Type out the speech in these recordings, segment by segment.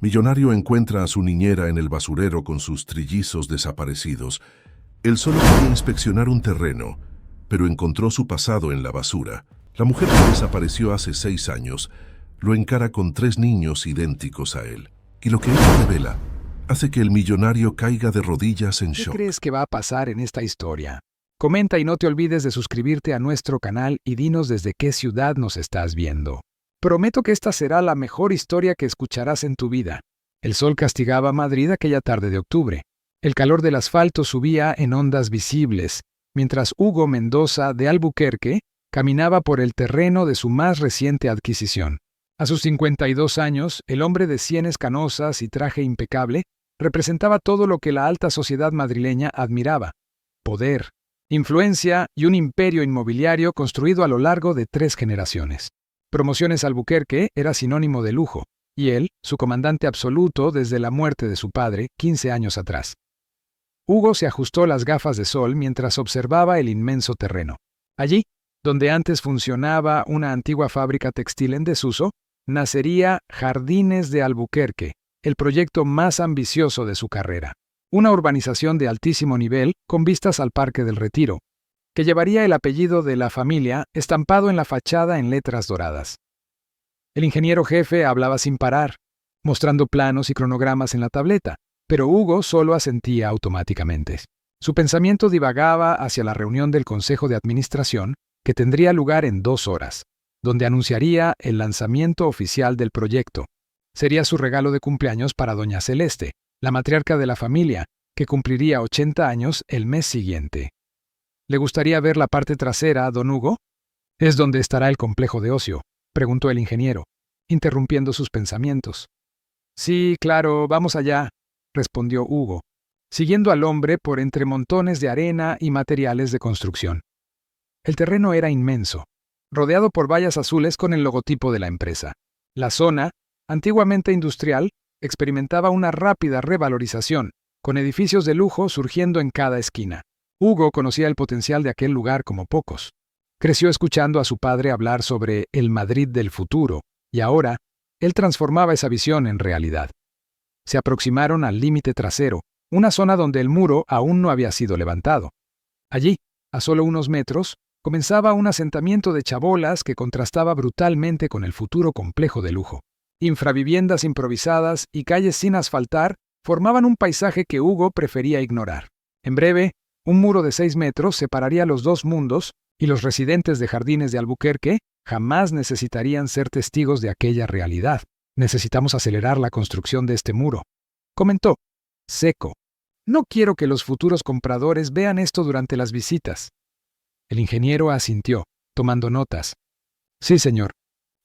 Millonario encuentra a su niñera en el basurero con sus trillizos desaparecidos. Él solo quería inspeccionar un terreno, pero encontró su pasado en la basura. La mujer que desapareció hace 6 años lo encara con 3 niños idénticos a él. Y lo que ella revela hace que el millonario caiga de rodillas en ¿Qué shock. crees que va a pasar en esta historia? Comenta y no te olvides de suscribirte a nuestro canal y dinos desde qué ciudad nos estás viendo. Prometo que esta será la mejor historia que escucharás en tu vida. El sol castigaba a Madrid aquella tarde de octubre. El calor del asfalto subía en ondas visibles, mientras Hugo Mendoza de Albuquerque caminaba por el terreno de su más reciente adquisición. A sus 52 años, el hombre de sienes canosas y traje impecable representaba todo lo que la alta sociedad madrileña admiraba: poder, influencia y un imperio inmobiliario construido a lo largo de 3 generaciones. Promociones Albuquerque era sinónimo de lujo, y él, su comandante absoluto desde la muerte de su padre, 15 años atrás. Hugo se ajustó las gafas de sol mientras observaba el inmenso terreno. Allí, donde antes funcionaba una antigua fábrica textil en desuso, nacería Jardines de Albuquerque, el proyecto más ambicioso de su carrera. Una urbanización de altísimo nivel con vistas al Parque del Retiro, que llevaría el apellido de la familia estampado en la fachada en letras doradas. El ingeniero jefe hablaba sin parar, mostrando planos y cronogramas en la tableta, pero Hugo solo asentía automáticamente. Su pensamiento divagaba hacia la reunión del Consejo de Administración, que tendría lugar en 2 horas, donde anunciaría el lanzamiento oficial del proyecto. Sería su regalo de cumpleaños para doña Celeste, la matriarca de la familia, que cumpliría 80 años el mes siguiente. ¿Le gustaría ver la parte trasera, don Hugo? ¿Es donde estará el complejo de ocio?, preguntó el ingeniero, interrumpiendo sus pensamientos. Sí, claro, vamos allá, respondió Hugo, siguiendo al hombre por entre montones de arena y materiales de construcción. El terreno era inmenso, rodeado por vallas azules con el logotipo de la empresa. La zona, antiguamente industrial, experimentaba una rápida revalorización, con edificios de lujo surgiendo en cada esquina. Hugo conocía el potencial de aquel lugar como pocos. Creció escuchando a su padre hablar sobre el Madrid del futuro, y ahora, él transformaba esa visión en realidad. Se aproximaron al límite trasero, una zona donde el muro aún no había sido levantado. Allí, a solo unos metros, comenzaba un asentamiento de chabolas que contrastaba brutalmente con el futuro complejo de lujo. Infraviviendas improvisadas y calles sin asfaltar formaban un paisaje que Hugo prefería ignorar. En breve, un muro de 6 metros separaría los 2 mundos, y los residentes de Jardines de Albuquerque jamás necesitarían ser testigos de aquella realidad. Necesitamos acelerar la construcción de este muro, comentó, seco. No quiero que los futuros compradores vean esto durante las visitas. El ingeniero asintió, tomando notas. Sí, señor.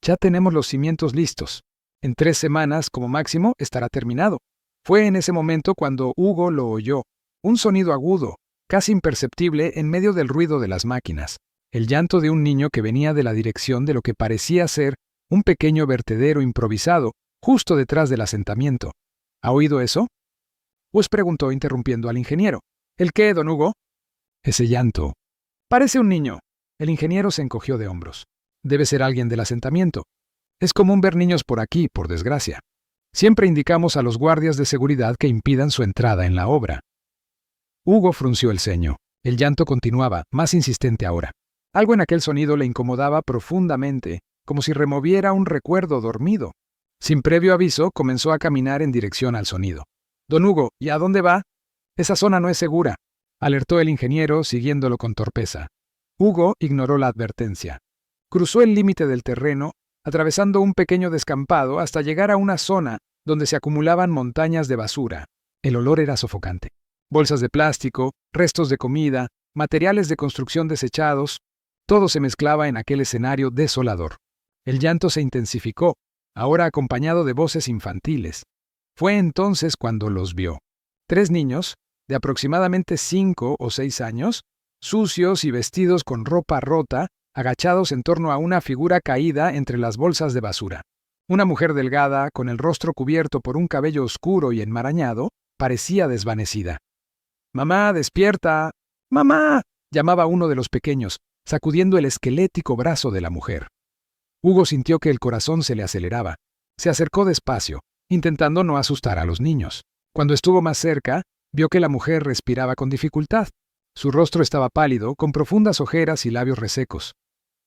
Ya tenemos los cimientos listos. En 3 semanas, como máximo, estará terminado. Fue en ese momento cuando Hugo lo oyó. Un sonido agudo, casi imperceptible en medio del ruido de las máquinas. El llanto de un niño que venía de la dirección de lo que parecía ser un pequeño vertedero improvisado, justo detrás del asentamiento. ¿Ha oído eso? Pues preguntó interrumpiendo al ingeniero. ¿El qué, don Hugo? Ese llanto. Parece un niño. El ingeniero se encogió de hombros. Debe ser alguien del asentamiento. Es común ver niños por aquí, por desgracia. Siempre indicamos a los guardias de seguridad que impidan su entrada en la obra. Hugo frunció el ceño. El llanto continuaba, más insistente ahora. Algo en aquel sonido le incomodaba profundamente, como si removiera un recuerdo dormido. Sin previo aviso, comenzó a caminar en dirección al sonido. Don Hugo, ¿y a dónde va? Esa zona no es segura, alertó el ingeniero, siguiéndolo con torpeza. Hugo ignoró la advertencia. Cruzó el límite del terreno, atravesando un pequeño descampado hasta llegar a una zona donde se acumulaban montañas de basura. El olor era sofocante. Bolsas de plástico, restos de comida, materiales de construcción desechados, todo se mezclaba en aquel escenario desolador. El llanto se intensificó, ahora acompañado de voces infantiles. Fue entonces cuando los vio. 3 niños, de aproximadamente 5 o 6 años, sucios y vestidos con ropa rota, agachados en torno a una figura caída entre las bolsas de basura. Una mujer delgada, con el rostro cubierto por un cabello oscuro y enmarañado, parecía desvanecida. «¡Mamá, despierta! ¡Mamá!», llamaba uno de los pequeños, sacudiendo el esquelético brazo de la mujer. Hugo sintió que el corazón se le aceleraba. Se acercó despacio, intentando no asustar a los niños. Cuando estuvo más cerca, vio que la mujer respiraba con dificultad. Su rostro estaba pálido, con profundas ojeras y labios resecos.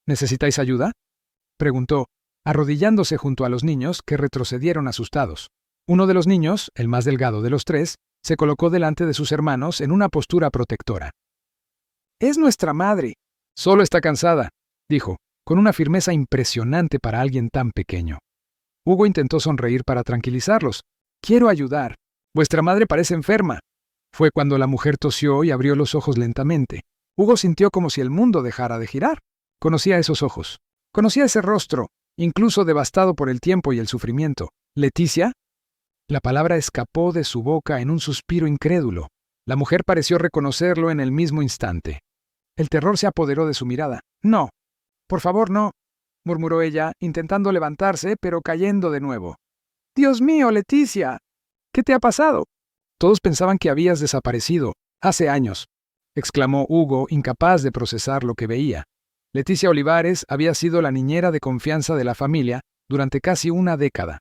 ¿Necesitáis ayuda?, preguntó, arrodillándose junto a los niños, que retrocedieron asustados. Uno de los niños, el más delgado de los tres, se colocó delante de sus hermanos en una postura protectora. «Es nuestra madre. Solo está cansada», dijo, con una firmeza impresionante para alguien tan pequeño. Hugo intentó sonreír para tranquilizarlos. «Quiero ayudar. Vuestra madre parece enferma». Fue cuando la mujer tosió y abrió los ojos lentamente. Hugo sintió como si el mundo dejara de girar. Conocía esos ojos. Conocía ese rostro, incluso devastado por el tiempo y el sufrimiento. «¿Leticia?». La palabra escapó de su boca en un suspiro incrédulo. La mujer pareció reconocerlo en el mismo instante. El terror se apoderó de su mirada. «No. Por favor, no», murmuró ella, intentando levantarse, pero cayendo de nuevo. «Dios mío, Leticia. ¿Qué te ha pasado?». «Todos pensaban que habías desaparecido. Hace años», exclamó Hugo, incapaz de procesar lo que veía. Leticia Olivares había sido la niñera de confianza de la familia durante casi una década.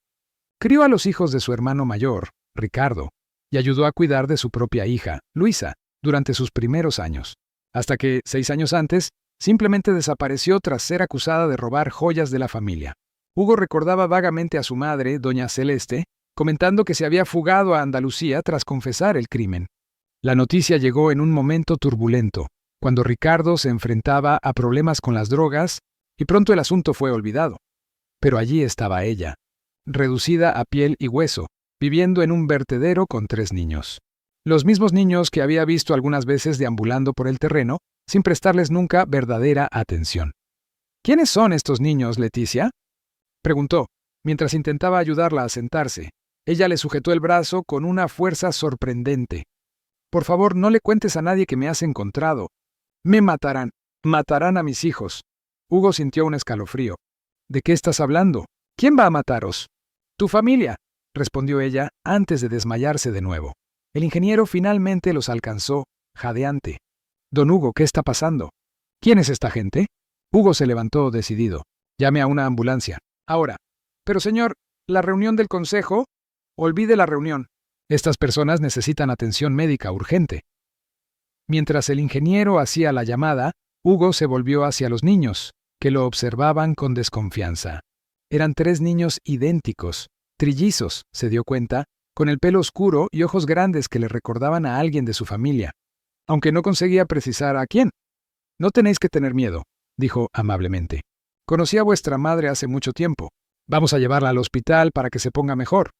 Crió a los hijos de su hermano mayor, Ricardo, y ayudó a cuidar de su propia hija, Luisa, durante sus primeros años, hasta que, 6 años antes, simplemente desapareció tras ser acusada de robar joyas de la familia. Hugo recordaba vagamente a su madre, doña Celeste, comentando que se había fugado a Andalucía tras confesar el crimen. La noticia llegó en un momento turbulento, cuando Ricardo se enfrentaba a problemas con las drogas, y pronto el asunto fue olvidado. Pero allí estaba ella, reducida a piel y hueso, viviendo en un vertedero con 3 niños. Los mismos niños que había visto algunas veces deambulando por el terreno, sin prestarles nunca verdadera atención. «¿Quiénes son estos niños, Leticia?», preguntó, mientras intentaba ayudarla a sentarse. Ella le sujetó el brazo con una fuerza sorprendente. «Por favor, no le cuentes a nadie que me has encontrado. Me matarán. Matarán a mis hijos». Hugo sintió un escalofrío. «¿De qué estás hablando? ¿Quién va a mataros?». «Tu familia», respondió ella, antes de desmayarse de nuevo. El ingeniero finalmente los alcanzó, jadeante. «Don Hugo, ¿qué está pasando? ¿Quién es esta gente?». Hugo se levantó decidido. «Llame a una ambulancia. Ahora». «Pero señor, la reunión del consejo...». «Olvide la reunión. Estas personas necesitan atención médica urgente». Mientras el ingeniero hacía la llamada, Hugo se volvió hacia los niños, que lo observaban con desconfianza. Eran 3 niños idénticos, trillizos, se dio cuenta, con el pelo oscuro y ojos grandes que le recordaban a alguien de su familia, aunque no conseguía precisar a quién. «No tenéis que tener miedo», dijo amablemente. «Conocí a vuestra madre hace mucho tiempo. Vamos a llevarla al hospital para que se ponga mejor».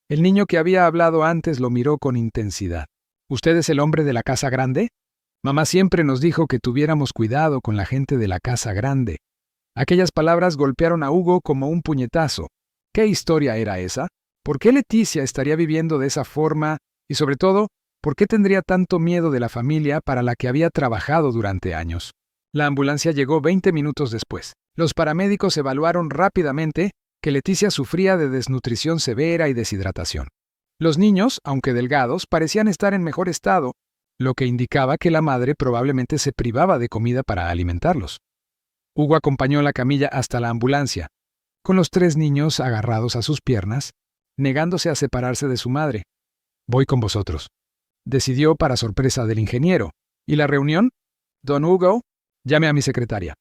El niño que había hablado antes lo miró con intensidad. «¿Usted es el hombre de la casa grande? Mamá siempre nos dijo que tuviéramos cuidado con la gente de la casa grande». Aquellas palabras golpearon a Hugo como un puñetazo. ¿Qué historia era esa? ¿Por qué Leticia estaría viviendo de esa forma? Y sobre todo, ¿por qué tendría tanto miedo de la familia para la que había trabajado durante años? La ambulancia llegó 20 minutos después. Los paramédicos evaluaron rápidamente que Leticia sufría de desnutrición severa y deshidratación. Los niños, aunque delgados, parecían estar en mejor estado, lo que indicaba que la madre probablemente se privaba de comida para alimentarlos. Hugo acompañó la camilla hasta la ambulancia, con los 3 niños agarrados a sus piernas, negándose a separarse de su madre. «Voy con vosotros», decidió para sorpresa del ingeniero. «¿Y la reunión? Don Hugo, llame a mi secretaria.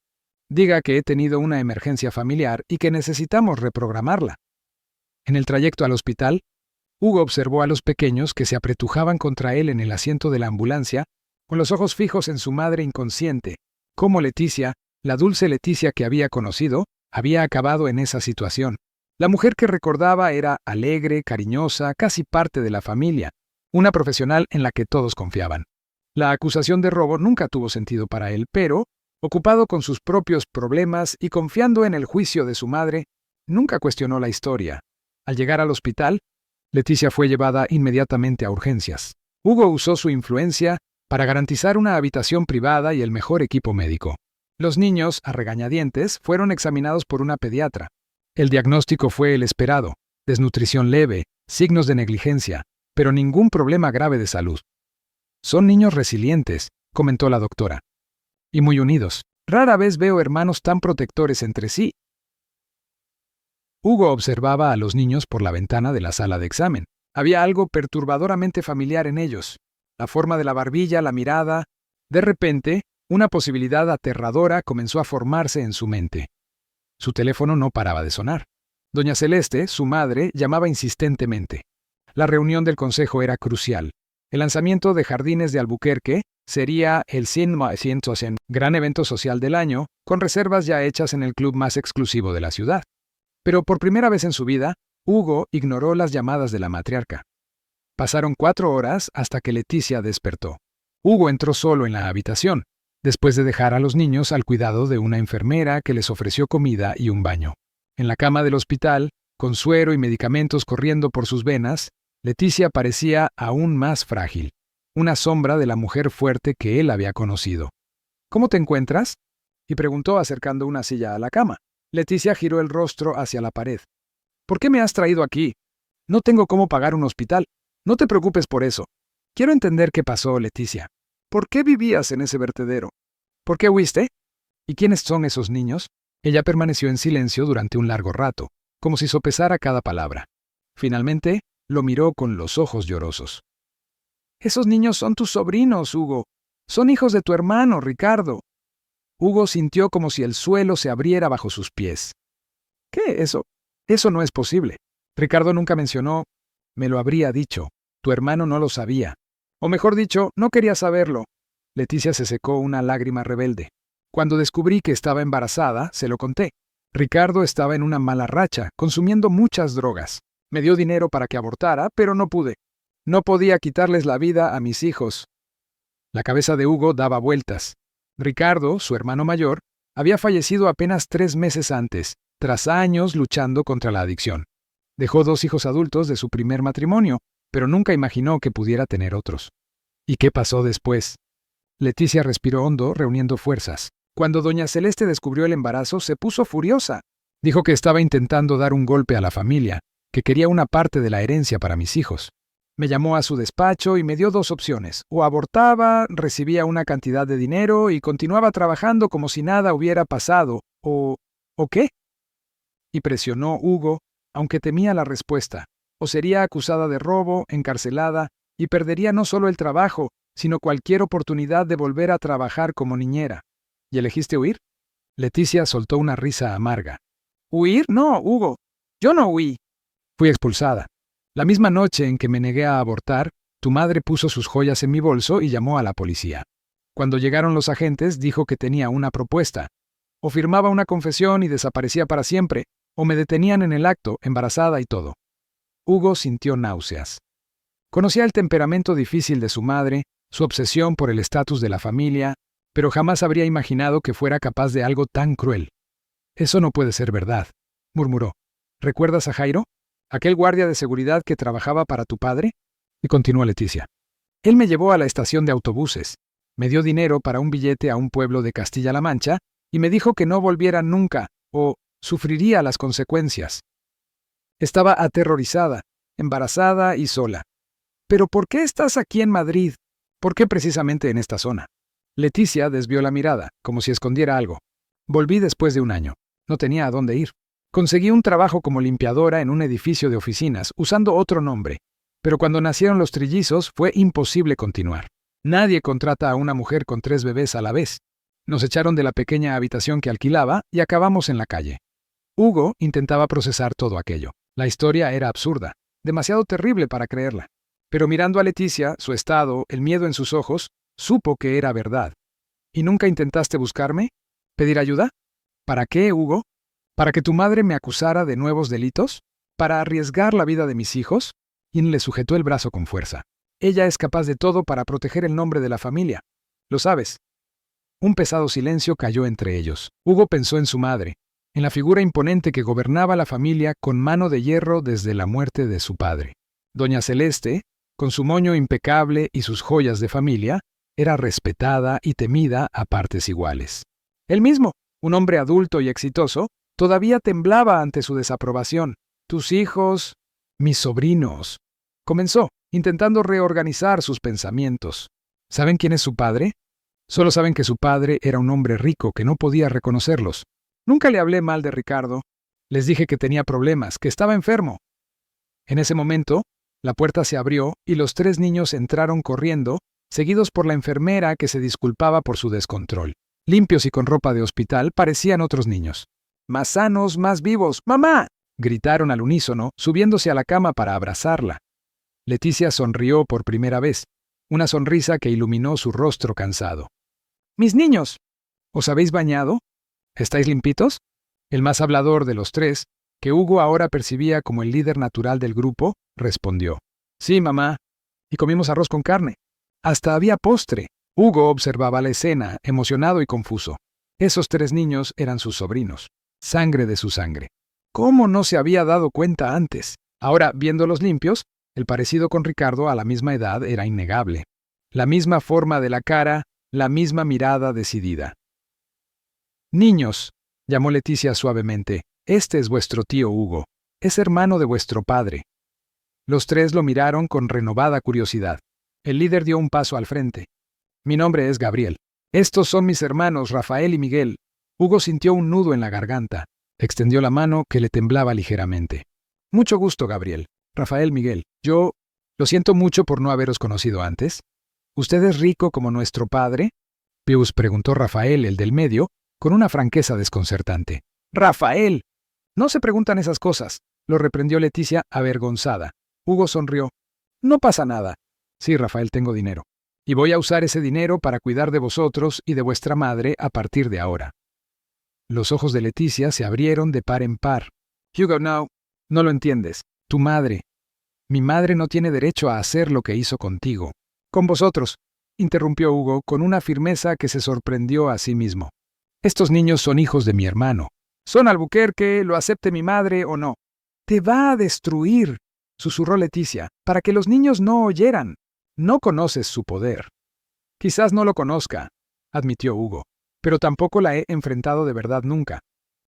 Diga que he tenido una emergencia familiar y que necesitamos reprogramarla». En el trayecto al hospital, Hugo observó a los pequeños que se apretujaban contra él en el asiento de la ambulancia, con los ojos fijos en su madre inconsciente, cómo Leticia, la dulce Leticia que había conocido, había acabado en esa situación. La mujer que recordaba era alegre, cariñosa, casi parte de la familia, una profesional en la que todos confiaban. La acusación de robo nunca tuvo sentido para él, pero, ocupado con sus propios problemas y confiando en el juicio de su madre, nunca cuestionó la historia. Al llegar al hospital, Leticia fue llevada inmediatamente a urgencias. Hugo usó su influencia para garantizar una habitación privada y el mejor equipo médico. Los niños, a regañadientes, fueron examinados por una pediatra. El diagnóstico fue el esperado: desnutrición leve, signos de negligencia, pero ningún problema grave de salud. «Son niños resilientes», comentó la doctora. «Y muy unidos. Rara vez veo hermanos tan protectores entre sí». Hugo observaba a los niños por la ventana de la sala de examen. Había algo perturbadoramente familiar en ellos. La forma de la barbilla, la mirada. De repente, una posibilidad aterradora comenzó a formarse en su mente. Su teléfono no paraba de sonar. Doña Celeste, su madre, llamaba insistentemente. La reunión del consejo era crucial. El lanzamiento de Jardines de Albuquerque sería el 100% gran evento social del año, con reservas ya hechas en el club más exclusivo de la ciudad. Pero por primera vez en su vida, Hugo ignoró las llamadas de la matriarca. Pasaron 4 horas hasta que Leticia despertó. Hugo entró solo en la habitación, después de dejar a los niños al cuidado de una enfermera que les ofreció comida y un baño. En la cama del hospital, con suero y medicamentos corriendo por sus venas, Leticia parecía aún más frágil, una sombra de la mujer fuerte que él había conocido. ¿Cómo te encuentras?, y preguntó acercando una silla a la cama. Leticia giró el rostro hacia la pared. ¿Por qué me has traído aquí? No tengo cómo pagar un hospital. No te preocupes por eso. Quiero entender qué pasó, Leticia. ¿Por qué vivías en ese vertedero? ¿Por qué huiste? ¿Y quiénes son esos niños? Ella permaneció en silencio durante un largo rato, como si sopesara cada palabra. Finalmente, lo miró con los ojos llorosos. Esos niños son tus sobrinos, Hugo. Son hijos de tu hermano, Ricardo. Hugo sintió como si el suelo se abriera bajo sus pies. ¿Qué? Eso no es posible. Ricardo nunca mencionó. Me lo habría dicho. Tu hermano no lo sabía. O mejor dicho, no quería saberlo. Leticia se secó una lágrima rebelde. Cuando descubrí que estaba embarazada, se lo conté. Ricardo estaba en una mala racha, consumiendo muchas drogas. Me dio dinero para que abortara, pero no pude. No podía quitarles la vida a mis hijos. La cabeza de Hugo daba vueltas. Ricardo, su hermano mayor, había fallecido apenas 3 meses antes, tras años luchando contra la adicción. Dejó 2 hijos adultos de su primer matrimonio, pero nunca imaginó que pudiera tener otros. ¿Y qué pasó después? Leticia respiró hondo, reuniendo fuerzas. Cuando doña Celeste descubrió el embarazo, se puso furiosa. Dijo que estaba intentando dar un golpe a la familia, que quería una parte de la herencia para mis hijos. Me llamó a su despacho y me dio 2 opciones. O abortaba, recibía una cantidad de dinero y continuaba trabajando como si nada hubiera pasado. ¿O qué? Y presionó Hugo, aunque temía la respuesta. O sería acusada de robo, encarcelada, y perdería no solo el trabajo, sino cualquier oportunidad de volver a trabajar como niñera. ¿Y elegiste huir? Leticia soltó una risa amarga. ¿Huir? No, Hugo. Yo no huí. Fui expulsada. La misma noche en que me negué a abortar, tu madre puso sus joyas en mi bolso y llamó a la policía. Cuando llegaron los agentes, dijo que tenía una propuesta. O firmaba una confesión y desaparecía para siempre, o me detenían en el acto, embarazada y todo. Hugo sintió náuseas. Conocía el temperamento difícil de su madre, su obsesión por el estatus de la familia, pero jamás habría imaginado que fuera capaz de algo tan cruel. Eso no puede ser verdad, murmuró. ¿Recuerdas a Jairo? ¿Aquel guardia de seguridad que trabajaba para tu padre? Y continuó Leticia. Él me llevó a la estación de autobuses, me dio dinero para un billete a un pueblo de Castilla-La Mancha y me dijo que no volviera nunca, o sufriría las consecuencias. Estaba aterrorizada, embarazada y sola. ¿Pero por qué estás aquí en Madrid? ¿Por qué precisamente en esta zona? Leticia desvió la mirada, como si escondiera algo. Volví después de un año. No tenía a dónde ir. Conseguí un trabajo como limpiadora en un edificio de oficinas, usando otro nombre. Pero cuando nacieron los trillizos fue imposible continuar. Nadie contrata a una mujer con 3 bebés a la vez. Nos echaron de la pequeña habitación que alquilaba y acabamos en la calle. Hugo intentaba procesar todo aquello. La historia era absurda, demasiado terrible para creerla. Pero mirando a Leticia, su estado, el miedo en sus ojos, supo que era verdad. ¿Y nunca intentaste buscarme? ¿Pedir ayuda? ¿Para qué, Hugo? ¿Para que tu madre me acusara de nuevos delitos? ¿Para arriesgar la vida de mis hijos? Y le sujetó el brazo con fuerza. Ella es capaz de todo para proteger el nombre de la familia. Lo sabes. Un pesado silencio cayó entre ellos. Hugo pensó en su madre, en la figura imponente que gobernaba la familia con mano de hierro desde la muerte de su padre. Doña Celeste, con su moño impecable y sus joyas de familia, era respetada y temida a partes iguales. Él mismo, un hombre adulto y exitoso, todavía temblaba ante su desaprobación. Tus hijos, mis sobrinos. Comenzó, intentando reorganizar sus pensamientos. ¿Saben quién es su padre? Solo saben que su padre era un hombre rico que no podía reconocerlos. Nunca le hablé mal de Ricardo. Les dije que tenía problemas, que estaba enfermo. En ese momento, la puerta se abrió y los 3 niños entraron corriendo, seguidos por la enfermera que se disculpaba por su descontrol. Limpios y con ropa de hospital, parecían otros niños. Más sanos, más vivos. ¡Mamá!, gritaron al unísono, subiéndose a la cama para abrazarla. Leticia sonrió por primera vez, una sonrisa que iluminó su rostro cansado. «Mis niños, ¿os habéis bañado? ¿Estáis limpitos?». El más hablador de los 3, que Hugo ahora percibía como el líder natural del grupo, respondió. «Sí, mamá. Y comimos arroz con carne. Hasta había postre». Hugo observaba la escena, emocionado y confuso. Esos 3 niños eran sus sobrinos, sangre de su sangre. ¿Cómo no se había dado cuenta antes? Ahora, viéndolos limpios, el parecido con Ricardo a la misma edad era innegable. La misma forma de la cara, la misma mirada decidida. «Niños», llamó Leticia suavemente, «este es vuestro tío Hugo. Es hermano de vuestro padre». Los 3 lo miraron con renovada curiosidad. El líder dio un paso al frente. «Mi nombre es Gabriel. Estos son mis hermanos Rafael y Miguel». Hugo sintió un nudo en la garganta. Extendió la mano que le temblaba ligeramente. «Mucho gusto, Gabriel. Rafael, Miguel. Yo lo siento mucho por no haberos conocido antes». «¿Usted es rico como nuestro padre?», Pius preguntó Rafael, el del medio, con una franqueza desconcertante. «¡Rafael! No se preguntan esas cosas», lo reprendió Leticia, avergonzada. Hugo sonrió. «No pasa nada. Sí, Rafael, tengo dinero. Y voy a usar ese dinero para cuidar de vosotros y de vuestra madre a partir de ahora». Los ojos de Leticia se abrieron de par en par. «Hugo, no lo entiendes. Tu madre. Mi madre no tiene derecho a hacer lo que hizo contigo». «Con vosotros», interrumpió Hugo con una firmeza que se sorprendió a sí mismo. «Estos niños son hijos de mi hermano. Son Albuquerque, lo acepte mi madre o no». «Te va a destruir», susurró Leticia, «para que los niños no oyeran. No conoces su poder». «Quizás no lo conozca», admitió Hugo, «pero tampoco la he enfrentado de verdad nunca.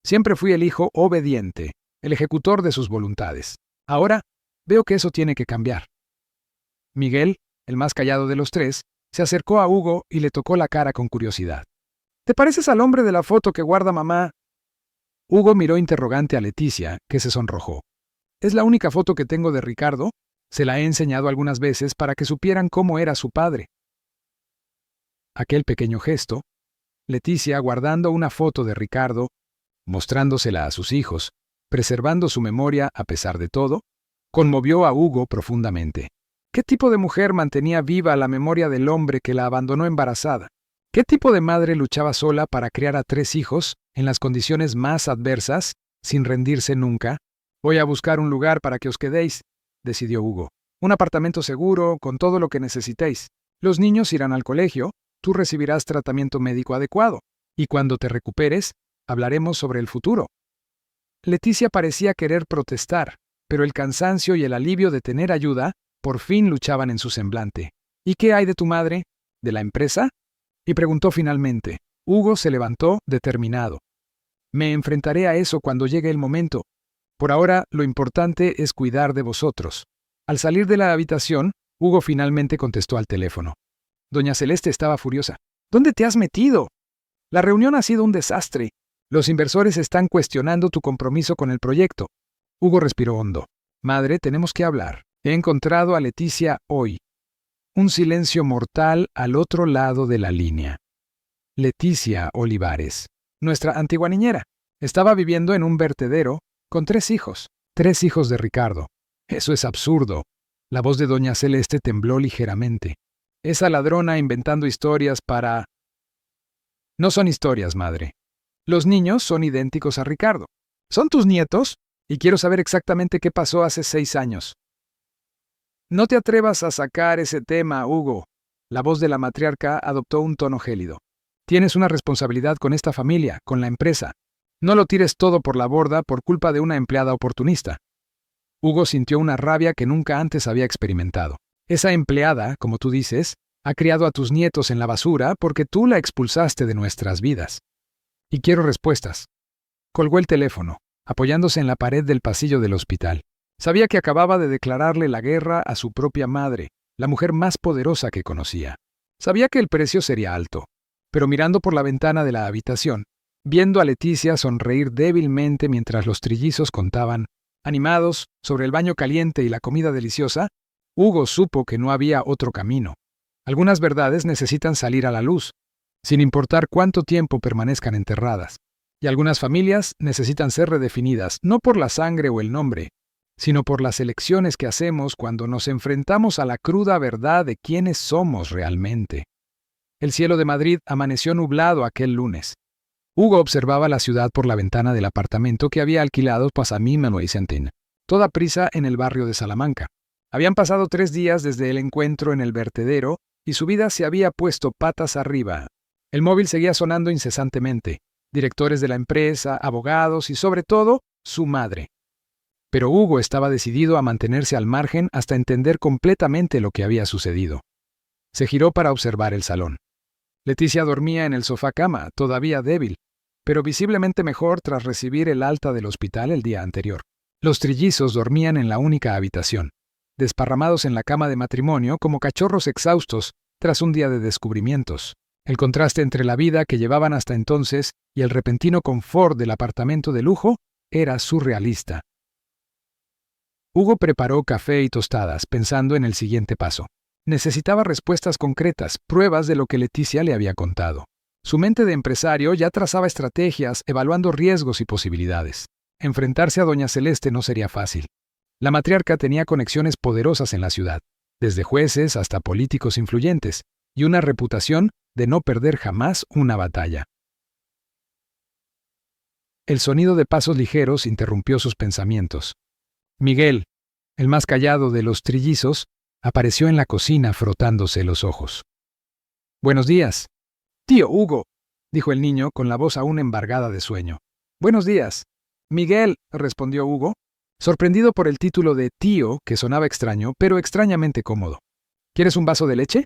Siempre fui el hijo obediente, el ejecutor de sus voluntades. Ahora veo que eso tiene que cambiar». Miguel, el más callado de los 3, se acercó a Hugo y le tocó la cara con curiosidad. «¿Te pareces al hombre de la foto que guarda mamá?». Hugo miró interrogante a Leticia, que se sonrojó. «Es la única foto que tengo de Ricardo. Se la he enseñado algunas veces para que supieran cómo era su padre». Aquel pequeño gesto, Leticia guardando una foto de Ricardo, mostrándosela a sus hijos, preservando su memoria a pesar de todo, conmovió a Hugo profundamente. ¿Qué tipo de mujer mantenía viva la memoria del hombre que la abandonó embarazada? ¿Qué tipo de madre luchaba sola para criar a 3 hijos en las condiciones más adversas, sin rendirse nunca? «Voy a buscar un lugar para que os quedéis», decidió Hugo. «Un apartamento seguro, con todo lo que necesitéis. Los niños irán al colegio, tú recibirás tratamiento médico adecuado, y cuando te recuperes, hablaremos sobre el futuro». Leticia parecía querer protestar, pero el cansancio y el alivio de tener ayuda por fin luchaban en su semblante. «¿Y qué hay de tu madre? ¿De la empresa?», y preguntó finalmente. Hugo se levantó, determinado. «Me enfrentaré a eso cuando llegue el momento. Por ahora, lo importante es cuidar de vosotros». Al salir de la habitación, Hugo finalmente contestó al teléfono. Doña Celeste estaba furiosa. «¿Dónde te has metido? La reunión ha sido un desastre. Los inversores están cuestionando tu compromiso con el proyecto». Hugo respiró hondo. «Madre, tenemos que hablar. He encontrado a Leticia hoy». Un silencio mortal al otro lado de la línea. Leticia Olivares, nuestra antigua niñera, estaba viviendo en un vertedero con 3 hijos, 3 hijos de Ricardo. «Eso es absurdo». La voz de doña Celeste tembló ligeramente. «Esa ladrona inventando historias para...». «No son historias, madre. Los niños son idénticos a Ricardo. Son tus nietos, y quiero saber exactamente qué pasó hace 6 años». «No te atrevas a sacar ese tema, Hugo». La voz de la matriarca adoptó un tono gélido. «Tienes una responsabilidad con esta familia, con la empresa. No lo tires todo por la borda por culpa de una empleada oportunista». Hugo sintió una rabia que nunca antes había experimentado. «Esa empleada, como tú dices, ha criado a tus nietos en la basura porque tú la expulsaste de nuestras vidas. Y quiero respuestas». Colgó el teléfono, apoyándose en la pared del pasillo del hospital. Sabía que acababa de declararle la guerra a su propia madre, la mujer más poderosa que conocía. Sabía que el precio sería alto, pero mirando por la ventana de la habitación, Viendo a Leticia sonreír débilmente mientras los trillizos contaban, animados, sobre el baño caliente y la comida deliciosa, Hugo supo que no había otro camino. Algunas verdades necesitan salir a la luz, sin importar cuánto tiempo permanezcan enterradas. Y algunas familias necesitan ser redefinidas, no por la sangre o el nombre, sino por las elecciones que hacemos cuando nos enfrentamos a la cruda verdad de quiénes somos realmente. El cielo de Madrid amaneció nublado aquel lunes. Hugo observaba la ciudad por la ventana del apartamento que había alquilado Passamí Vicentín, toda prisa en el barrio de Salamanca. Habían pasado 3 días desde el encuentro en el vertedero y su vida se había puesto patas arriba. El móvil seguía sonando incesantemente. Directores de la empresa, abogados y, sobre todo, su madre. Pero Hugo estaba decidido a mantenerse al margen hasta entender completamente lo que había sucedido. Se giró para observar el salón. Leticia dormía en el sofá-cama, todavía débil, pero visiblemente mejor tras recibir el alta del hospital el día anterior. Los trillizos dormían en la única habitación, desparramados en la cama de matrimonio como cachorros exhaustos tras un día de descubrimientos. El contraste entre la vida que llevaban hasta entonces y el repentino confort del apartamento de lujo era surrealista. Hugo preparó café y tostadas pensando en el siguiente paso. Necesitaba respuestas concretas, pruebas de lo que Leticia le había contado. Su mente de empresario ya trazaba estrategias, evaluando riesgos y posibilidades. Enfrentarse a Doña Celeste no sería fácil. La matriarca tenía conexiones poderosas en la ciudad, desde jueces hasta políticos influyentes, y una reputación de no perder jamás una batalla. El sonido de pasos ligeros interrumpió sus pensamientos. Miguel, el más callado de los trillizos, apareció en la cocina frotándose los ojos. «Buenos días». «Tío Hugo», dijo el niño con la voz aún embargada de sueño. «Buenos días». «Miguel», respondió Hugo, sorprendido por el título de tío, que sonaba extraño, pero extrañamente cómodo. «¿Quieres un vaso de leche?»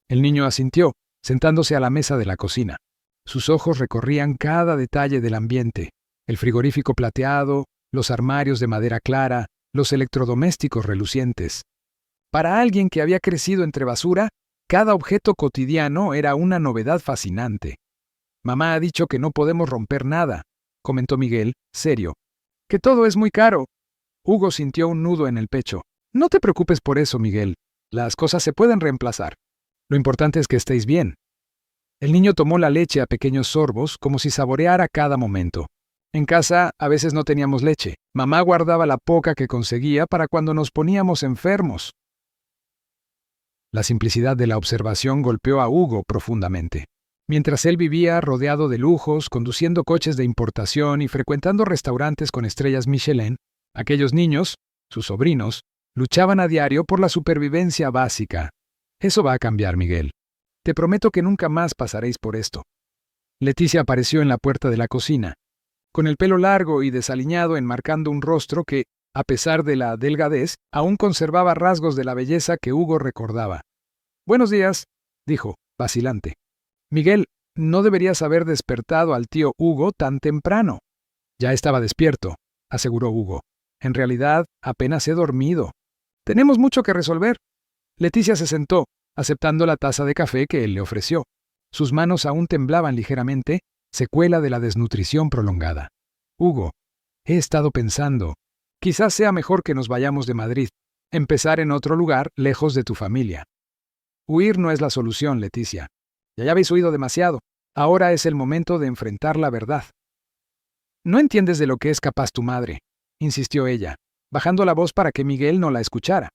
El niño asintió, sentándose a la mesa de la cocina. Sus ojos recorrían cada detalle del ambiente, el frigorífico plateado, los armarios de madera clara, los electrodomésticos relucientes. Para alguien que había crecido entre basura, cada objeto cotidiano era una novedad fascinante. «Mamá ha dicho que no podemos romper nada», comentó Miguel, serio. «Que todo es muy caro». Hugo sintió un nudo en el pecho. «No te preocupes por eso, Miguel. Las cosas se pueden reemplazar. Lo importante es que estéis bien». El niño tomó la leche a pequeños sorbos, como si saboreara cada momento. En casa a veces no teníamos leche. Mamá guardaba la poca que conseguía para cuando nos poníamos enfermos. La simplicidad de la observación golpeó a Hugo profundamente. Mientras él vivía rodeado de lujos, conduciendo coches de importación y frecuentando restaurantes con estrellas Michelin, aquellos niños, sus sobrinos, luchaban a diario por la supervivencia básica. Eso va a cambiar, Miguel. Te prometo que nunca más pasaréis por esto. Leticia apareció en la puerta de la cocina, con el pelo largo y desaliñado enmarcando un rostro que, a pesar de la delgadez, aún conservaba rasgos de la belleza que Hugo recordaba. «Buenos días», dijo, vacilante. «Miguel, no deberías haber despertado al tío Hugo tan temprano». «Ya estaba despierto», aseguró Hugo. «En realidad, apenas he dormido. Tenemos mucho que resolver». Leticia se sentó, aceptando la taza de café que él le ofreció. Sus manos aún temblaban ligeramente, secuela de la desnutrición prolongada. «Hugo, he estado pensando. Quizás sea mejor que nos vayamos de Madrid. Empezar en otro lugar, lejos de tu familia». «Huir no es la solución, Leticia. Ya habéis huido demasiado. Ahora es el momento de enfrentar la verdad». «No entiendes de lo que es capaz tu madre», insistió ella, bajando la voz para que Miguel no la escuchara.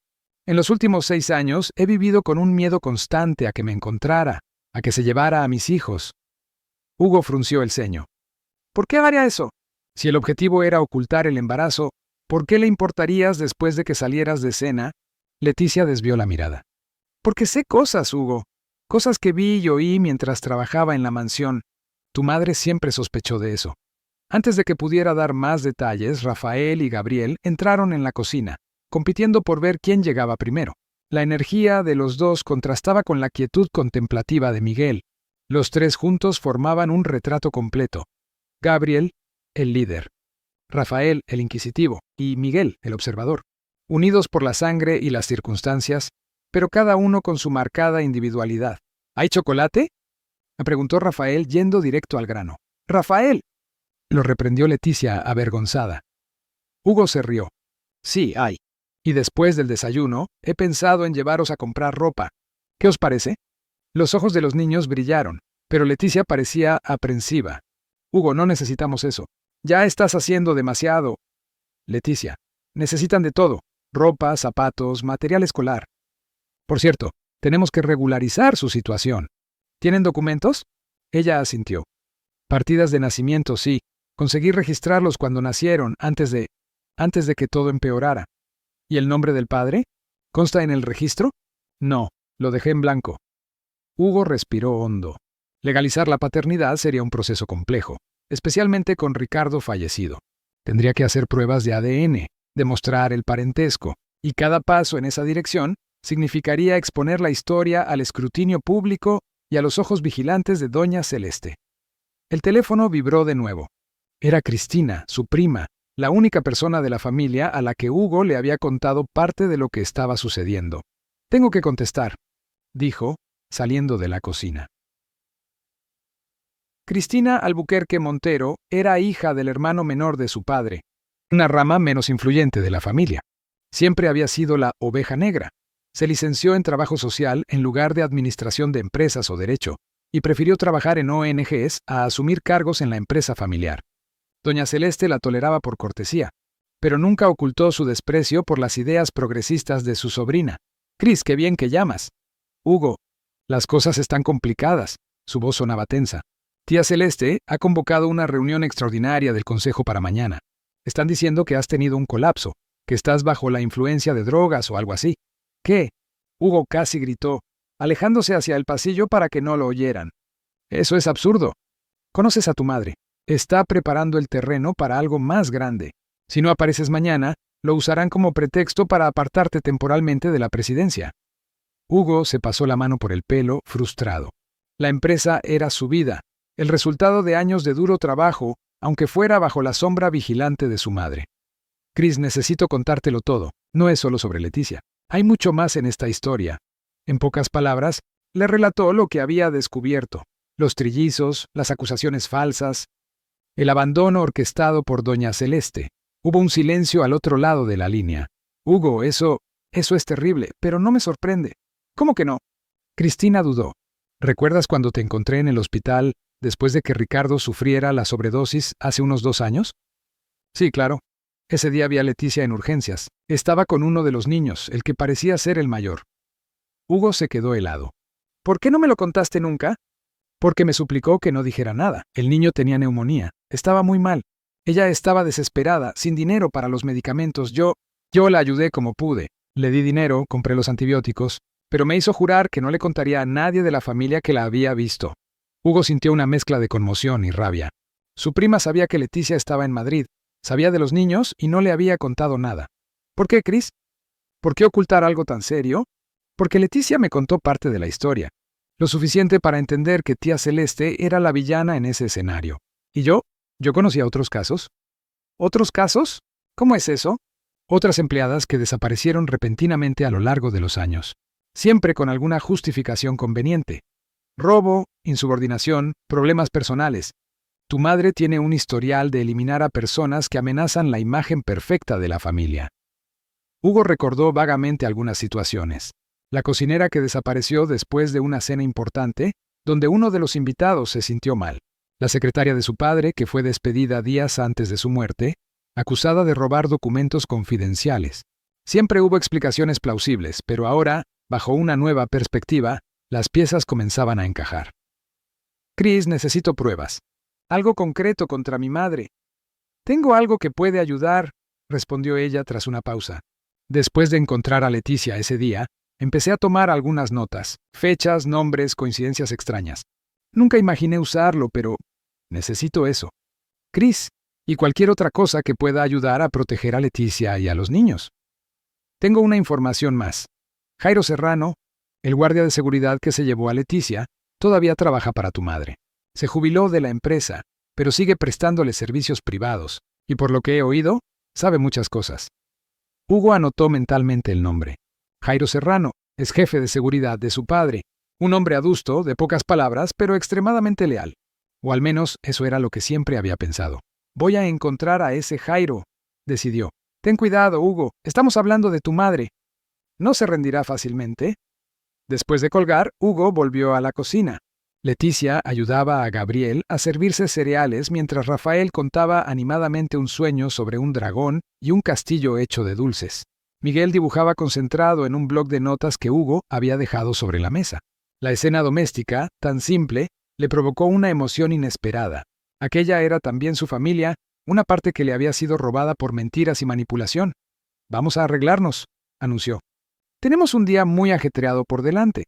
«En los últimos 6 años he vivido con un miedo constante a que me encontrara, a que se llevara a mis hijos». Hugo frunció el ceño. «¿Por qué haría eso? Si el objetivo era ocultar el embarazo, ¿por qué le importarías después de que salieras de cena?» Leticia desvió la mirada. «Porque sé cosas, Hugo. Cosas que vi y oí mientras trabajaba en la mansión. Tu madre siempre sospechó de eso». Antes de que pudiera dar más detalles, Rafael y Gabriel entraron en la cocina, compitiendo por ver quién llegaba primero. La energía de los dos contrastaba con la quietud contemplativa de Miguel. Los 3 juntos formaban un retrato completo. Gabriel, el líder. Rafael, el inquisitivo, y Miguel, el observador. Unidos por la sangre y las circunstancias, pero cada uno con su marcada individualidad. «¿Hay chocolate?», me preguntó Rafael yendo directo al grano. «¡Rafael!», lo reprendió Leticia avergonzada. Hugo se rió. Sí, hay. Y después del desayuno, he pensado en llevaros a comprar ropa. ¿Qué os parece? Los ojos de los niños brillaron, pero Leticia parecía aprensiva. Hugo, no necesitamos eso. Ya estás haciendo demasiado. Leticia, necesitan de todo. Ropa, zapatos, material escolar. Por cierto, tenemos que regularizar su situación. ¿Tienen documentos? Ella asintió. Partidas de nacimiento, sí. Conseguí registrarlos cuando nacieron, antes de que todo empeorara. ¿Y el nombre del padre? ¿Consta en el registro? No, lo dejé en blanco. Hugo respiró hondo. Legalizar la paternidad sería un proceso complejo, especialmente con Ricardo fallecido. Tendría que hacer pruebas de ADN, demostrar el parentesco, y cada paso en esa dirección significaría exponer la historia al escrutinio público y a los ojos vigilantes de doña Celeste. El teléfono vibró de nuevo. Era Cristina, su prima, la única persona de la familia a la que Hugo le había contado parte de lo que estaba sucediendo. Tengo que contestar, dijo, saliendo de la cocina. Cristina Albuquerque Montero era hija del hermano menor de su padre, una rama menos influyente de la familia. Siempre había sido la oveja negra. Se licenció en trabajo social en lugar de administración de empresas o derecho, y prefirió trabajar en ONGs a asumir cargos en la empresa familiar. Doña Celeste la toleraba por cortesía, pero nunca ocultó su desprecio por las ideas progresistas de su sobrina. Cris, qué bien que llamas. Hugo, las cosas están complicadas. Su voz sonaba tensa. Tía Celeste ha convocado una reunión extraordinaria del consejo para mañana. Están diciendo que has tenido un colapso, que estás bajo la influencia de drogas o algo así. ¿Qué? Hugo casi gritó, alejándose hacia el pasillo para que no lo oyeran. Eso es absurdo. Conoces a tu madre. Está preparando el terreno para algo más grande. Si no apareces mañana, lo usarán como pretexto para apartarte temporalmente de la presidencia. Hugo se pasó la mano por el pelo, frustrado. La empresa era su vida, el resultado de años de duro trabajo, aunque fuera bajo la sombra vigilante de su madre. Cris, necesito contártelo todo. No es solo sobre Leticia. Hay mucho más en esta historia. En pocas palabras, le relató lo que había descubierto. Los trillizos, las acusaciones falsas, el abandono orquestado por doña Celeste. Hubo un silencio al otro lado de la línea. Hugo, eso es terrible, pero no me sorprende. ¿Cómo que no? Cristina dudó. ¿Recuerdas cuando te encontré en el hospital después de que Ricardo sufriera la sobredosis hace unos 2 años? Sí, claro. Ese día vi a Leticia en urgencias. Estaba con uno de los niños, el que parecía ser el mayor. Hugo se quedó helado. ¿Por qué no me lo contaste nunca? Porque me suplicó que no dijera nada. El niño tenía neumonía. Estaba muy mal. Ella estaba desesperada, sin dinero para los medicamentos. Yo la ayudé como pude. Le di dinero, compré los antibióticos, pero me hizo jurar que no le contaría a nadie de la familia que la había visto. Hugo sintió una mezcla de conmoción y rabia. Su prima sabía que Leticia estaba en Madrid, sabía de los niños y no le había contado nada. ¿Por qué, Cris? ¿Por qué ocultar algo tan serio? Porque Leticia me contó parte de la historia. Lo suficiente para entender que tía Celeste era la villana en ese escenario. ¿Y yo? ¿Yo conocía otros casos? ¿Otros casos? ¿Cómo es eso? Otras empleadas que desaparecieron repentinamente a lo largo de los años, siempre con alguna justificación conveniente. Robo, insubordinación, problemas personales. Tu madre tiene un historial de eliminar a personas que amenazan la imagen perfecta de la familia. Hugo recordó vagamente algunas situaciones. La cocinera que desapareció después de una cena importante, donde uno de los invitados se sintió mal. La secretaria de su padre, que fue despedida días antes de su muerte, acusada de robar documentos confidenciales. Siempre hubo explicaciones plausibles, pero ahora, bajo una nueva perspectiva, las piezas comenzaban a encajar. Cris, necesito pruebas. Algo concreto contra mi madre. Tengo algo que puede ayudar, respondió ella tras una pausa. Después de encontrar a Leticia ese día, empecé a tomar algunas notas, fechas, nombres, coincidencias extrañas. Nunca imaginé usarlo, pero necesito eso. Cris, y cualquier otra cosa que pueda ayudar a proteger a Leticia y a los niños. Tengo una información más. Jairo Serrano, el guardia de seguridad que se llevó a Leticia, todavía trabaja para tu madre. Se jubiló de la empresa, pero sigue prestándole servicios privados, y por lo que he oído, sabe muchas cosas. Hugo anotó mentalmente el nombre. Jairo Serrano es jefe de seguridad de su padre, un hombre adusto, de pocas palabras, pero extremadamente leal. O al menos eso era lo que siempre había pensado. Voy a encontrar a ese Jairo, decidió. Ten cuidado, Hugo, estamos hablando de tu madre. ¿No se rendirá fácilmente? Después de colgar, Hugo volvió a la cocina. Leticia ayudaba a Gabriel a servirse cereales mientras Rafael contaba animadamente un sueño sobre un dragón y un castillo hecho de dulces. Miguel dibujaba concentrado en un bloc de notas que Hugo había dejado sobre la mesa. La escena doméstica, tan simple, le provocó una emoción inesperada. Aquella era también su familia, una parte que le había sido robada por mentiras y manipulación. Vamos a arreglarnos, anunció. Tenemos un día muy ajetreado por delante.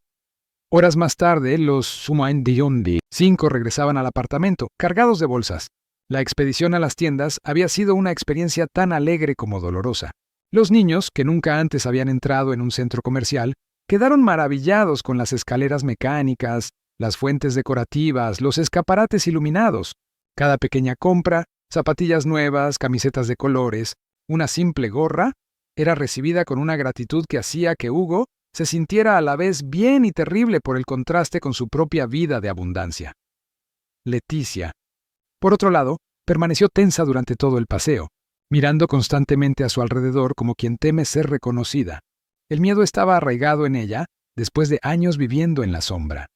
Horas más tarde, los Sumaindiondi 5 regresaban al apartamento, cargados de bolsas. La expedición a las tiendas había sido una experiencia tan alegre como dolorosa. Los niños, que nunca antes habían entrado en un centro comercial, quedaron maravillados con las escaleras mecánicas, las fuentes decorativas, los escaparates iluminados. Cada pequeña compra, zapatillas nuevas, camisetas de colores, una simple gorra, era recibida con una gratitud que hacía que Hugo se sintiera a la vez bien y terrible por el contraste con su propia vida de abundancia. Leticia, por otro lado, permaneció tensa durante todo el paseo, mirando constantemente a su alrededor como quien teme ser reconocida. El miedo estaba arraigado en ella después de años viviendo en la sombra.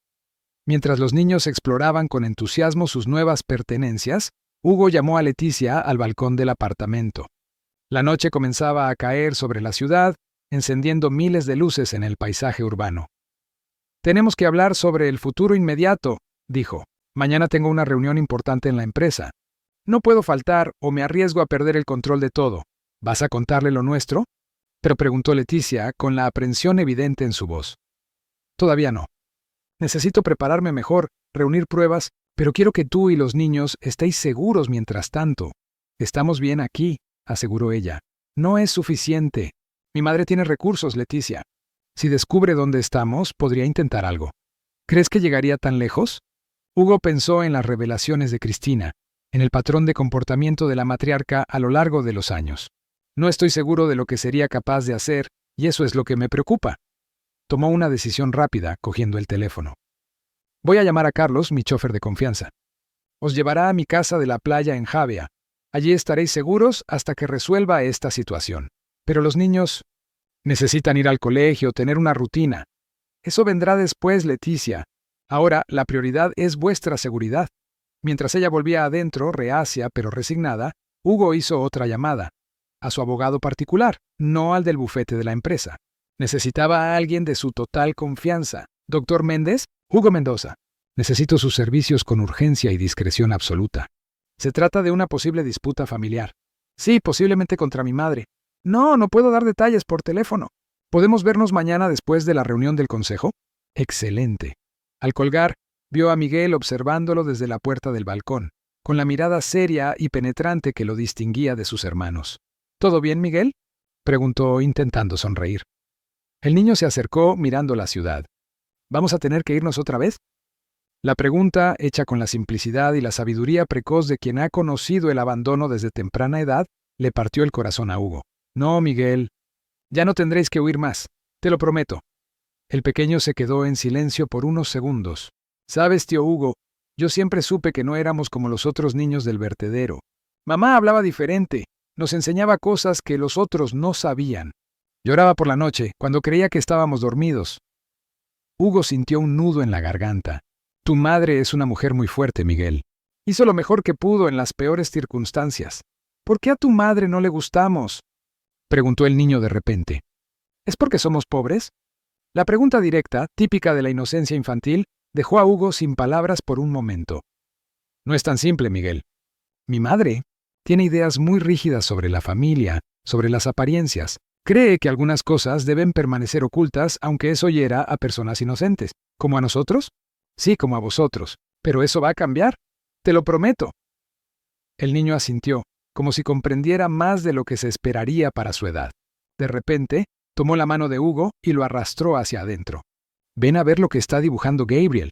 Mientras los niños exploraban con entusiasmo sus nuevas pertenencias, Hugo llamó a Leticia al balcón del apartamento. La noche comenzaba a caer sobre la ciudad, encendiendo miles de luces en el paisaje urbano. Tenemos que hablar sobre el futuro inmediato, dijo. Mañana tengo una reunión importante en la empresa. No puedo faltar o me arriesgo a perder el control de todo. ¿Vas a contarle lo nuestro? Pero preguntó Leticia con la aprensión evidente en su voz. Todavía no. Necesito prepararme mejor, reunir pruebas, pero quiero que tú y los niños estéis seguros mientras tanto. Estamos bien aquí, aseguró ella. No es suficiente. Mi madre tiene recursos, Leticia. Si descubre dónde estamos, podría intentar algo. ¿Crees que llegaría tan lejos? Hugo pensó en las revelaciones de Cristina, en el patrón de comportamiento de la matriarca a lo largo de los años. No estoy seguro de lo que sería capaz de hacer, y eso es lo que me preocupa. Tomó una decisión rápida, cogiendo el teléfono. Voy a llamar a Carlos, mi chofer de confianza. Os llevará a mi casa de la playa en Javea. Allí estaréis seguros hasta que resuelva esta situación. Pero los niños necesitan ir al colegio, tener una rutina. Eso vendrá después, Leticia. Ahora, la prioridad es vuestra seguridad. Mientras ella volvía adentro, reacia pero resignada, Hugo hizo otra llamada. A su abogado particular, no al del bufete de la empresa. Necesitaba a alguien de su total confianza. ¿Doctor Méndez? Hugo Mendoza. Necesito sus servicios con urgencia y discreción absoluta. Se trata de una posible disputa familiar. Sí, posiblemente contra mi madre. No puedo dar detalles por teléfono. ¿Podemos vernos mañana después de la reunión del consejo? Excelente. Al colgar, vio a Miguel observándolo desde la puerta del balcón, con la mirada seria y penetrante que lo distinguía de sus hermanos. ¿Todo bien, Miguel?, preguntó intentando sonreír. El niño se acercó mirando la ciudad. ¿Vamos a tener que irnos otra vez? La pregunta, hecha con la simplicidad y la sabiduría precoz de quien ha conocido el abandono desde temprana edad, le partió el corazón a Hugo. No, Miguel. Ya no tendréis que huir más, te lo prometo. El pequeño se quedó en silencio por unos segundos. Sabes, tío Hugo, yo siempre supe que no éramos como los otros niños del vertedero. Mamá hablaba diferente, nos enseñaba cosas que los otros no sabían. Lloraba por la noche, cuando creía que estábamos dormidos. Hugo sintió un nudo en la garganta. Tu madre es una mujer muy fuerte, Miguel. Hizo lo mejor que pudo en las peores circunstancias. ¿Por qué a tu madre no le gustamos?, preguntó el niño de repente. ¿Es porque somos pobres? La pregunta directa, típica de la inocencia infantil, dejó a Hugo sin palabras por un momento. No es tan simple, Miguel. Mi madre tiene ideas muy rígidas sobre la familia, sobre las apariencias. Cree que algunas cosas deben permanecer ocultas aunque eso hiera a personas inocentes. ¿Como a nosotros? Sí, como a vosotros. Pero eso va a cambiar. Te lo prometo. El niño asintió, como si comprendiera más de lo que se esperaría para su edad. De repente, tomó la mano de Hugo y lo arrastró hacia adentro. Ven a ver lo que está dibujando Gabriel.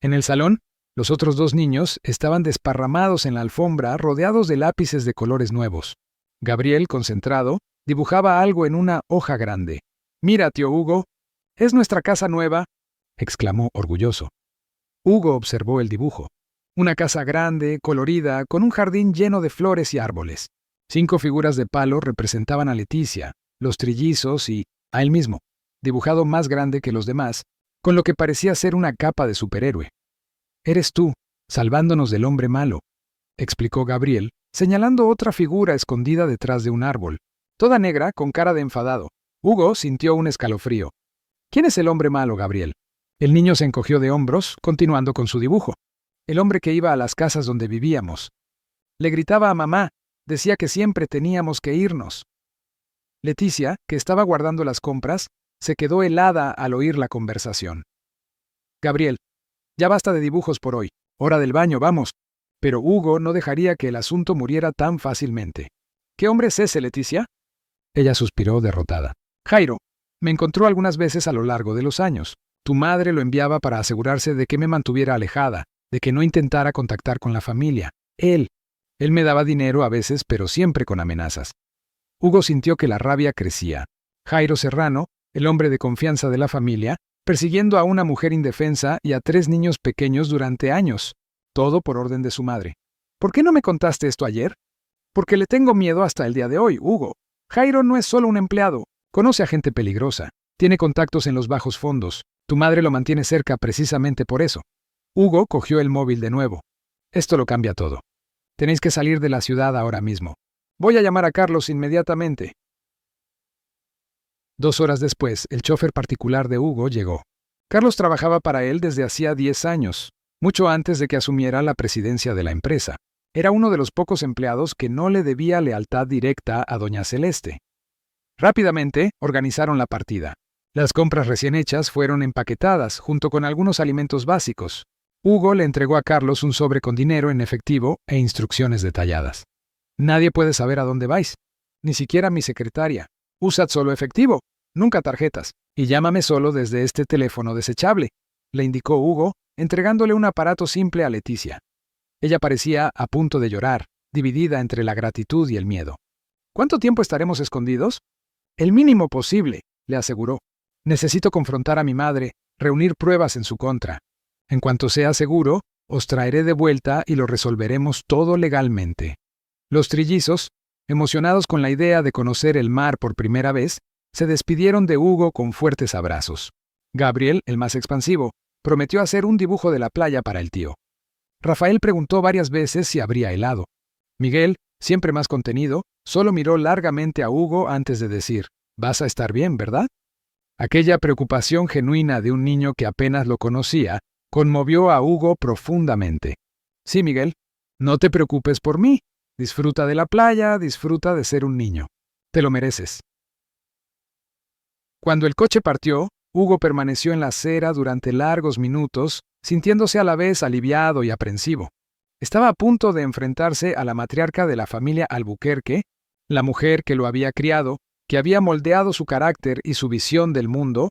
En el salón, los otros dos niños estaban desparramados en la alfombra, rodeados de lápices de colores nuevos. Gabriel, concentrado, dibujaba algo en una hoja grande. «Mira, tío Hugo, es nuestra casa nueva», exclamó orgulloso. Hugo observó el dibujo. Una casa grande, colorida, con un jardín lleno de flores y árboles. 5 figuras de palo representaban a Leticia, los trillizos y a él mismo, dibujado más grande que los demás, con lo que parecía ser una capa de superhéroe. «Eres tú, salvándonos del hombre malo», explicó Gabriel, señalando otra figura escondida detrás de un árbol, toda negra con cara de enfadado. Hugo sintió un escalofrío. «¿Quién es el hombre malo, Gabriel?». El niño se encogió de hombros, continuando con su dibujo. «El hombre que iba a las casas donde vivíamos. Le gritaba a mamá, decía que siempre teníamos que irnos». Leticia, que estaba guardando las compras, se quedó helada al oír la conversación. «Gabriel, ya basta de dibujos por hoy. Hora del baño, vamos». Pero Hugo no dejaría que el asunto muriera tan fácilmente. «¿Qué hombre es ese, Leticia?». Ella suspiró derrotada. «Jairo. Me encontró algunas veces a lo largo de los años. Tu madre lo enviaba para asegurarse de que me mantuviera alejada, de que no intentara contactar con la familia. Él me daba dinero a veces, pero siempre con amenazas». Hugo sintió que la rabia crecía. Jairo Serrano, el hombre de confianza de la familia, persiguiendo a una mujer indefensa y a 3 niños pequeños durante años. Todo por orden de su madre. «¿Por qué no me contaste esto ayer?». «Porque le tengo miedo hasta el día de hoy, Hugo. Jairo no es solo un empleado. Conoce a gente peligrosa. Tiene contactos en los bajos fondos. Tu madre lo mantiene cerca precisamente por eso». Hugo cogió el móvil de nuevo. «Esto lo cambia todo. Tenéis que salir de la ciudad ahora mismo. Voy a llamar a Carlos inmediatamente». 2 horas después, el chofer particular de Hugo llegó. Carlos trabajaba para él desde hacía 10 años, mucho antes de que asumiera la presidencia de la empresa. Era uno de los pocos empleados que no le debía lealtad directa a doña Celeste. Rápidamente organizaron la partida. Las compras recién hechas fueron empaquetadas junto con algunos alimentos básicos. Hugo le entregó a Carlos un sobre con dinero en efectivo e instrucciones detalladas. «Nadie puede saber a dónde vais, ni siquiera mi secretaria. Usad solo efectivo, nunca tarjetas, y llámame solo desde este teléfono desechable», le indicó Hugo, entregándole un aparato simple a Leticia. Ella parecía a punto de llorar, dividida entre la gratitud y el miedo. «¿Cuánto tiempo estaremos escondidos?». «El mínimo posible», le aseguró. «Necesito confrontar a mi madre, reunir pruebas en su contra. En cuanto sea seguro, os traeré de vuelta y lo resolveremos todo legalmente». Los trillizos, emocionados con la idea de conocer el mar por primera vez, se despidieron de Hugo con fuertes abrazos. Gabriel, el más expansivo, prometió hacer un dibujo de la playa para el tío. Rafael preguntó varias veces si habría helado. Miguel, siempre más contenido, solo miró largamente a Hugo antes de decir: «Vas a estar bien, ¿verdad?». Aquella preocupación genuina de un niño que apenas lo conocía conmovió a Hugo profundamente. «Sí, Miguel, no te preocupes por mí. Disfruta de la playa, disfruta de ser un niño. Te lo mereces». Cuando el coche partió, Hugo permaneció en la acera durante largos minutos, sintiéndose a la vez aliviado y aprensivo. Estaba a punto de enfrentarse a la matriarca de la familia Albuquerque, la mujer que lo había criado, que había moldeado su carácter y su visión del mundo,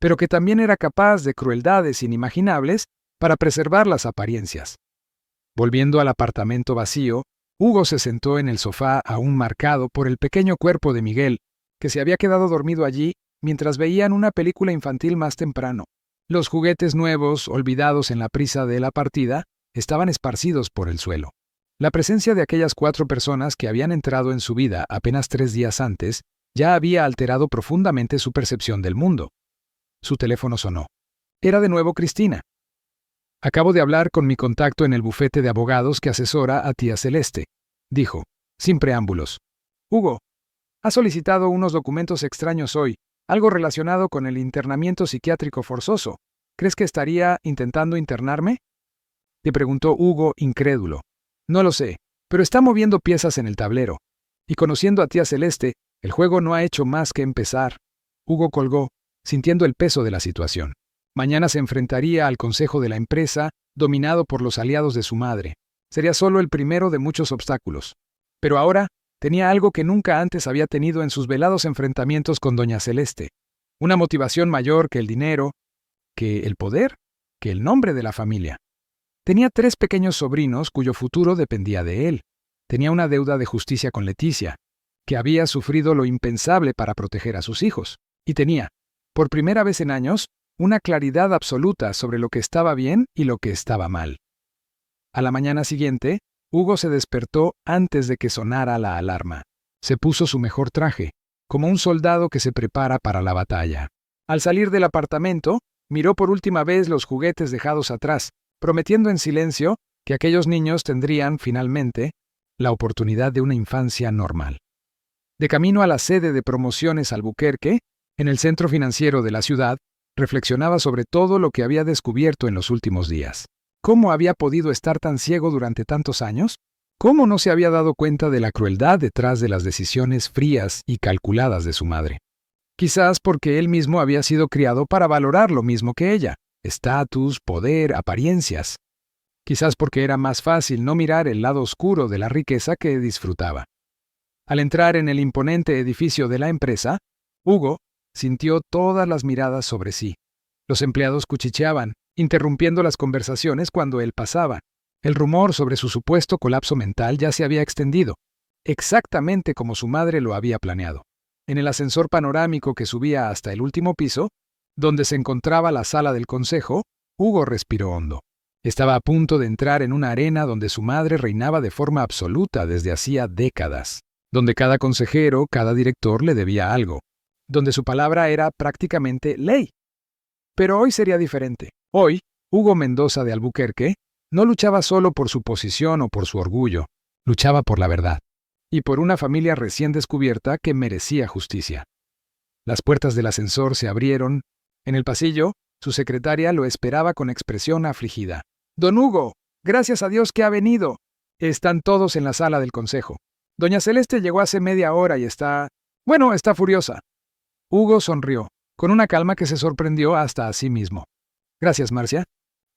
pero que también era capaz de crueldades inimaginables para preservar las apariencias. Volviendo al apartamento vacío, Hugo se sentó en el sofá aún marcado por el pequeño cuerpo de Miguel, que se había quedado dormido allí mientras veían una película infantil más temprano. Los juguetes nuevos, olvidados en la prisa de la partida, estaban esparcidos por el suelo. La presencia de aquellas 4 personas que habían entrado en su vida apenas 3 días antes ya había alterado profundamente su percepción del mundo. Su teléfono sonó. Era de nuevo Cristina. «Acabo de hablar con mi contacto en el bufete de abogados que asesora a tía Celeste», dijo, sin preámbulos. «Hugo, ha solicitado unos documentos extraños hoy, algo relacionado con el internamiento psiquiátrico forzoso. ¿Crees que estaría intentando internarme?», le preguntó Hugo, incrédulo. «No lo sé, pero está moviendo piezas en el tablero. Y conociendo a tía Celeste, el juego no ha hecho más que empezar». Hugo colgó, sintiendo el peso de la situación. Mañana se enfrentaría al consejo de la empresa, dominado por los aliados de su madre. Sería solo el primero de muchos obstáculos. Pero ahora tenía algo que nunca antes había tenido en sus velados enfrentamientos con doña Celeste. Una motivación mayor que el dinero, que el poder, que el nombre de la familia. Tenía 3 pequeños sobrinos cuyo futuro dependía de él. Tenía una deuda de justicia con Leticia, que había sufrido lo impensable para proteger a sus hijos. Y tenía, por primera vez en años, una claridad absoluta sobre lo que estaba bien y lo que estaba mal. A la mañana siguiente, Hugo se despertó antes de que sonara la alarma. Se puso su mejor traje, como un soldado que se prepara para la batalla. Al salir del apartamento, miró por última vez los juguetes dejados atrás, prometiendo en silencio que aquellos niños tendrían, finalmente, la oportunidad de una infancia normal. De camino a la sede de Promociones Albuquerque, en el centro financiero de la ciudad, reflexionaba sobre todo lo que había descubierto en los últimos días. ¿Cómo había podido estar tan ciego durante tantos años? ¿Cómo no se había dado cuenta de la crueldad detrás de las decisiones frías y calculadas de su madre? Quizás porque él mismo había sido criado para valorar lo mismo que ella: estatus, poder, apariencias. Quizás porque era más fácil no mirar el lado oscuro de la riqueza que disfrutaba. Al entrar en el imponente edificio de la empresa, Hugo sintió todas las miradas sobre sí. Los empleados cuchicheaban, interrumpiendo las conversaciones cuando él pasaba. El rumor sobre su supuesto colapso mental ya se había extendido, exactamente como su madre lo había planeado. En el ascensor panorámico que subía hasta el último piso, donde se encontraba la sala del consejo, Hugo respiró hondo. Estaba a punto de entrar en una arena donde su madre reinaba de forma absoluta desde hacía décadas, donde cada consejero, cada director le debía algo, donde su palabra era prácticamente ley. Pero hoy sería diferente. Hoy, Hugo Mendoza de Albuquerque no luchaba solo por su posición o por su orgullo, luchaba por la verdad, y por una familia recién descubierta que merecía justicia. Las puertas del ascensor se abrieron. En el pasillo, su secretaria lo esperaba con expresión afligida. «Don Hugo, gracias a Dios que ha venido. Están todos en la sala del consejo. Doña Celeste llegó hace media hora y está furiosa». Hugo sonrió, con una calma que se sorprendió hasta a sí mismo. «Gracias, Marcia.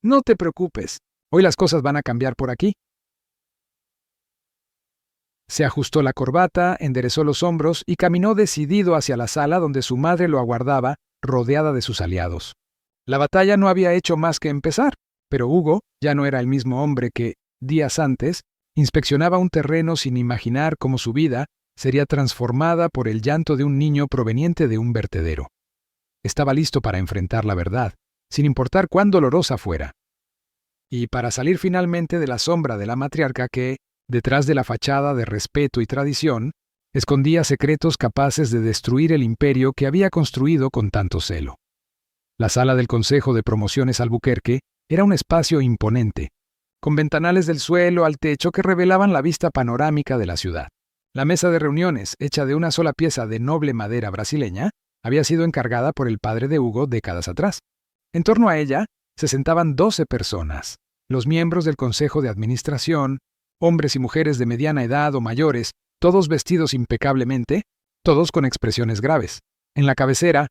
No te preocupes. Hoy las cosas van a cambiar por aquí». Se ajustó la corbata, enderezó los hombros y caminó decidido hacia la sala donde su madre lo aguardaba, rodeada de sus aliados. La batalla no había hecho más que empezar, pero Hugo ya no era el mismo hombre que, días antes, inspeccionaba un terreno sin imaginar cómo su vida sería transformada por el llanto de un niño proveniente de un vertedero. Estaba listo para enfrentar la verdad, sin importar cuán dolorosa fuera. Y para salir finalmente de la sombra de la matriarca que, detrás de la fachada de respeto y tradición, escondía secretos capaces de destruir el imperio que había construido con tanto celo. La sala del Consejo de Promociones Albuquerque era un espacio imponente, con ventanales del suelo al techo que revelaban la vista panorámica de la ciudad. La mesa de reuniones, hecha de una sola pieza de noble madera brasileña, había sido encargada por el padre de Hugo décadas atrás. En torno a ella se sentaban 12 personas, los miembros del Consejo de Administración, hombres y mujeres de mediana edad o mayores, todos vestidos impecablemente, todos con expresiones graves. En la cabecera,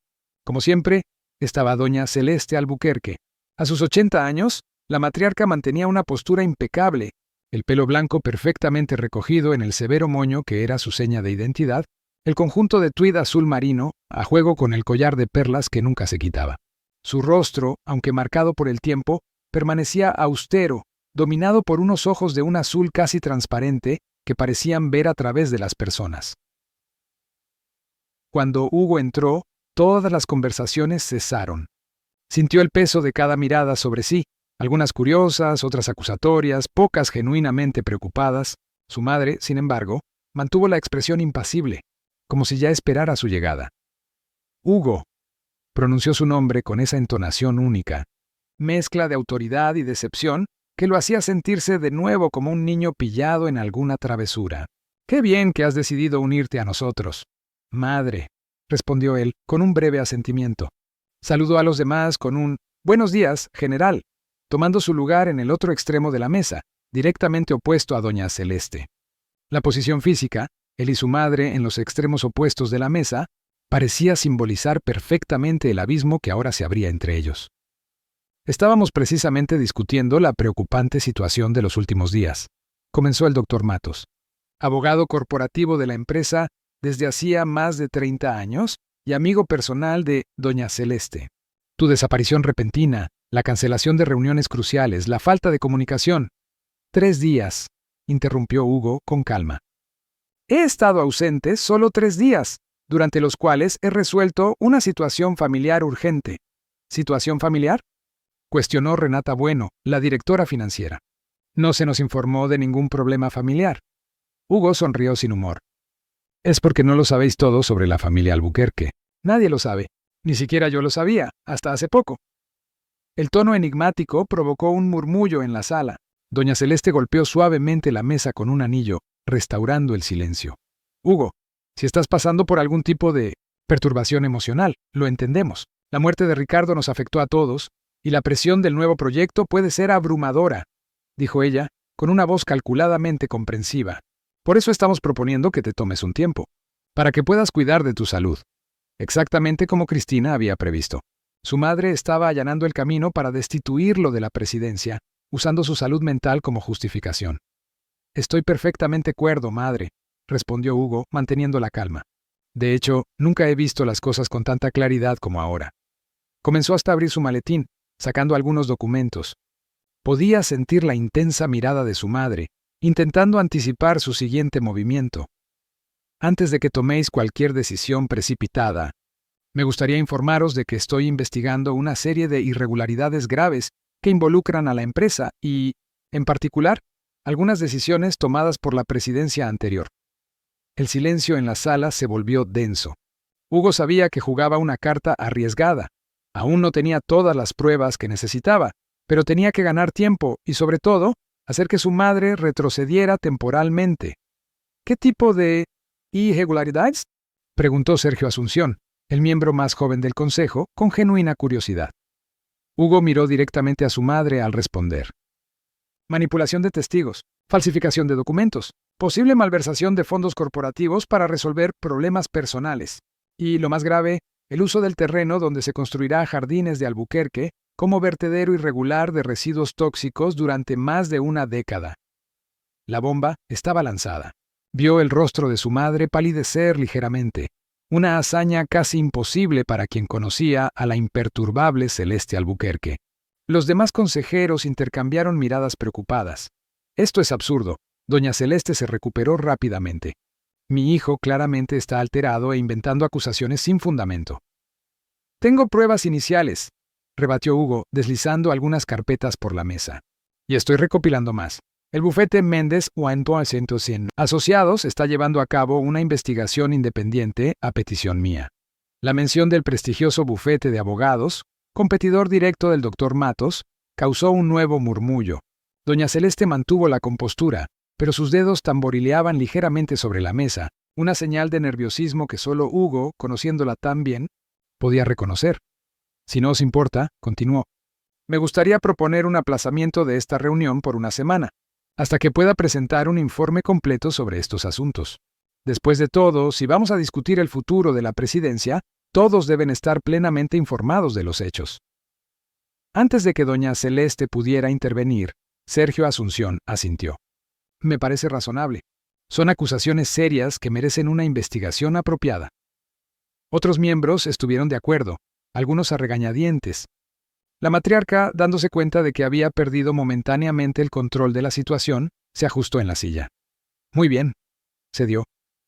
como siempre, estaba doña Celeste Albuquerque. A sus 80 años, la matriarca mantenía una postura impecable, el pelo blanco perfectamente recogido en el severo moño que era su seña de identidad, el conjunto de tuid azul marino, a juego con el collar de perlas que nunca se quitaba. Su rostro, aunque marcado por el tiempo, permanecía austero, dominado por unos ojos de un azul casi transparente que parecían ver a través de las personas. Cuando Hugo entró, todas las conversaciones cesaron. Sintió el peso de cada mirada sobre sí, algunas curiosas, otras acusatorias, pocas genuinamente preocupadas. Su madre, sin embargo, mantuvo la expresión impasible, como si ya esperara su llegada. «Hugo», pronunció su nombre con esa entonación única, mezcla de autoridad y decepción que lo hacía sentirse de nuevo como un niño pillado en alguna travesura. «Qué bien que has decidido unirte a nosotros». «Madre», respondió él, con un breve asentimiento. Saludó a los demás con un «Buenos días, general», tomando su lugar en el otro extremo de la mesa, directamente opuesto a doña Celeste. La posición física, él y su madre en los extremos opuestos de la mesa, parecía simbolizar perfectamente el abismo que ahora se abría entre ellos. Estábamos precisamente discutiendo la preocupante situación de los últimos días. Comenzó el doctor Matos. Abogado corporativo de la empresa desde hacía más de 30 años y amigo personal de doña Celeste. Tu desaparición repentina, la cancelación de reuniones cruciales, la falta de comunicación. 3 días, interrumpió Hugo con calma. He estado ausente solo 3 días, durante los cuales he resuelto una situación familiar urgente. ¿Situación familiar?, cuestionó Renata Bueno, la directora financiera. No se nos informó de ningún problema familiar. Hugo sonrió sin humor. Es porque no lo sabéis todo sobre la familia Albuquerque. Nadie lo sabe. Ni siquiera yo lo sabía, hasta hace poco. El tono enigmático provocó un murmullo en la sala. Doña Celeste golpeó suavemente la mesa con un anillo, restaurando el silencio. Hugo, si estás pasando por algún tipo de perturbación emocional, lo entendemos. La muerte de Ricardo nos afectó a todos, y la presión del nuevo proyecto puede ser abrumadora, dijo ella, con una voz calculadamente comprensiva. Por eso estamos proponiendo que te tomes un tiempo, para que puedas cuidar de tu salud. Exactamente como Cristina había previsto. Su madre estaba allanando el camino para destituirlo de la presidencia, usando su salud mental como justificación. Estoy perfectamente cuerdo, madre, respondió Hugo, manteniendo la calma. De hecho, nunca he visto las cosas con tanta claridad como ahora. Comenzó hasta abrir su maletín, sacando algunos documentos. Podía sentir la intensa mirada de su madre, intentando anticipar su siguiente movimiento. Antes de que toméis cualquier decisión precipitada, me gustaría informaros de que estoy investigando una serie de irregularidades graves que involucran a la empresa y, en particular, algunas decisiones tomadas por la presidencia anterior. El silencio en la sala se volvió denso. Hugo sabía que jugaba una carta arriesgada. Aún no tenía todas las pruebas que necesitaba, pero tenía que ganar tiempo y, sobre todo, hacer que su madre retrocediera temporalmente. ¿Qué tipo de irregularidades?, preguntó Sergio Asunción, el miembro más joven del consejo, con genuina curiosidad. Hugo miró directamente a su madre al responder. Manipulación de testigos, falsificación de documentos, posible malversación de fondos corporativos para resolver problemas personales. Y, lo más grave, el uso del terreno donde se construirá Jardines de Albuquerque como vertedero irregular de residuos tóxicos durante más de una década. La bomba estaba lanzada. Vio el rostro de su madre palidecer ligeramente, una hazaña casi imposible para quien conocía a la imperturbable Celeste Albuquerque. Los demás consejeros intercambiaron miradas preocupadas. Esto es absurdo. Doña Celeste se recuperó rápidamente. Mi hijo claramente está alterado e inventando acusaciones sin fundamento. Tengo pruebas iniciales, rebatió Hugo, deslizando algunas carpetas por la mesa. Y estoy recopilando más. El bufete Méndez Weinbau-Centocien Asociados está llevando a cabo una investigación independiente a petición mía. La mención del prestigioso bufete de abogados, competidor directo del Dr. Matos, causó un nuevo murmullo. Doña Celeste mantuvo la compostura, pero sus dedos tamborileaban ligeramente sobre la mesa, una señal de nerviosismo que solo Hugo, conociéndola tan bien, podía reconocer. Si no os importa, continuó. Me gustaría proponer un aplazamiento de esta reunión por una semana, hasta que pueda presentar un informe completo sobre estos asuntos. Después de todo, si vamos a discutir el futuro de la presidencia, todos deben estar plenamente informados de los hechos. Antes de que doña Celeste pudiera intervenir, Sergio Asunción asintió. Me parece razonable. Son acusaciones serias que merecen una investigación apropiada. Otros miembros estuvieron de acuerdo, algunos a regañadientes. La matriarca, dándose cuenta de que había perdido momentáneamente el control de la situación, se ajustó en la silla. Muy bien, cedió,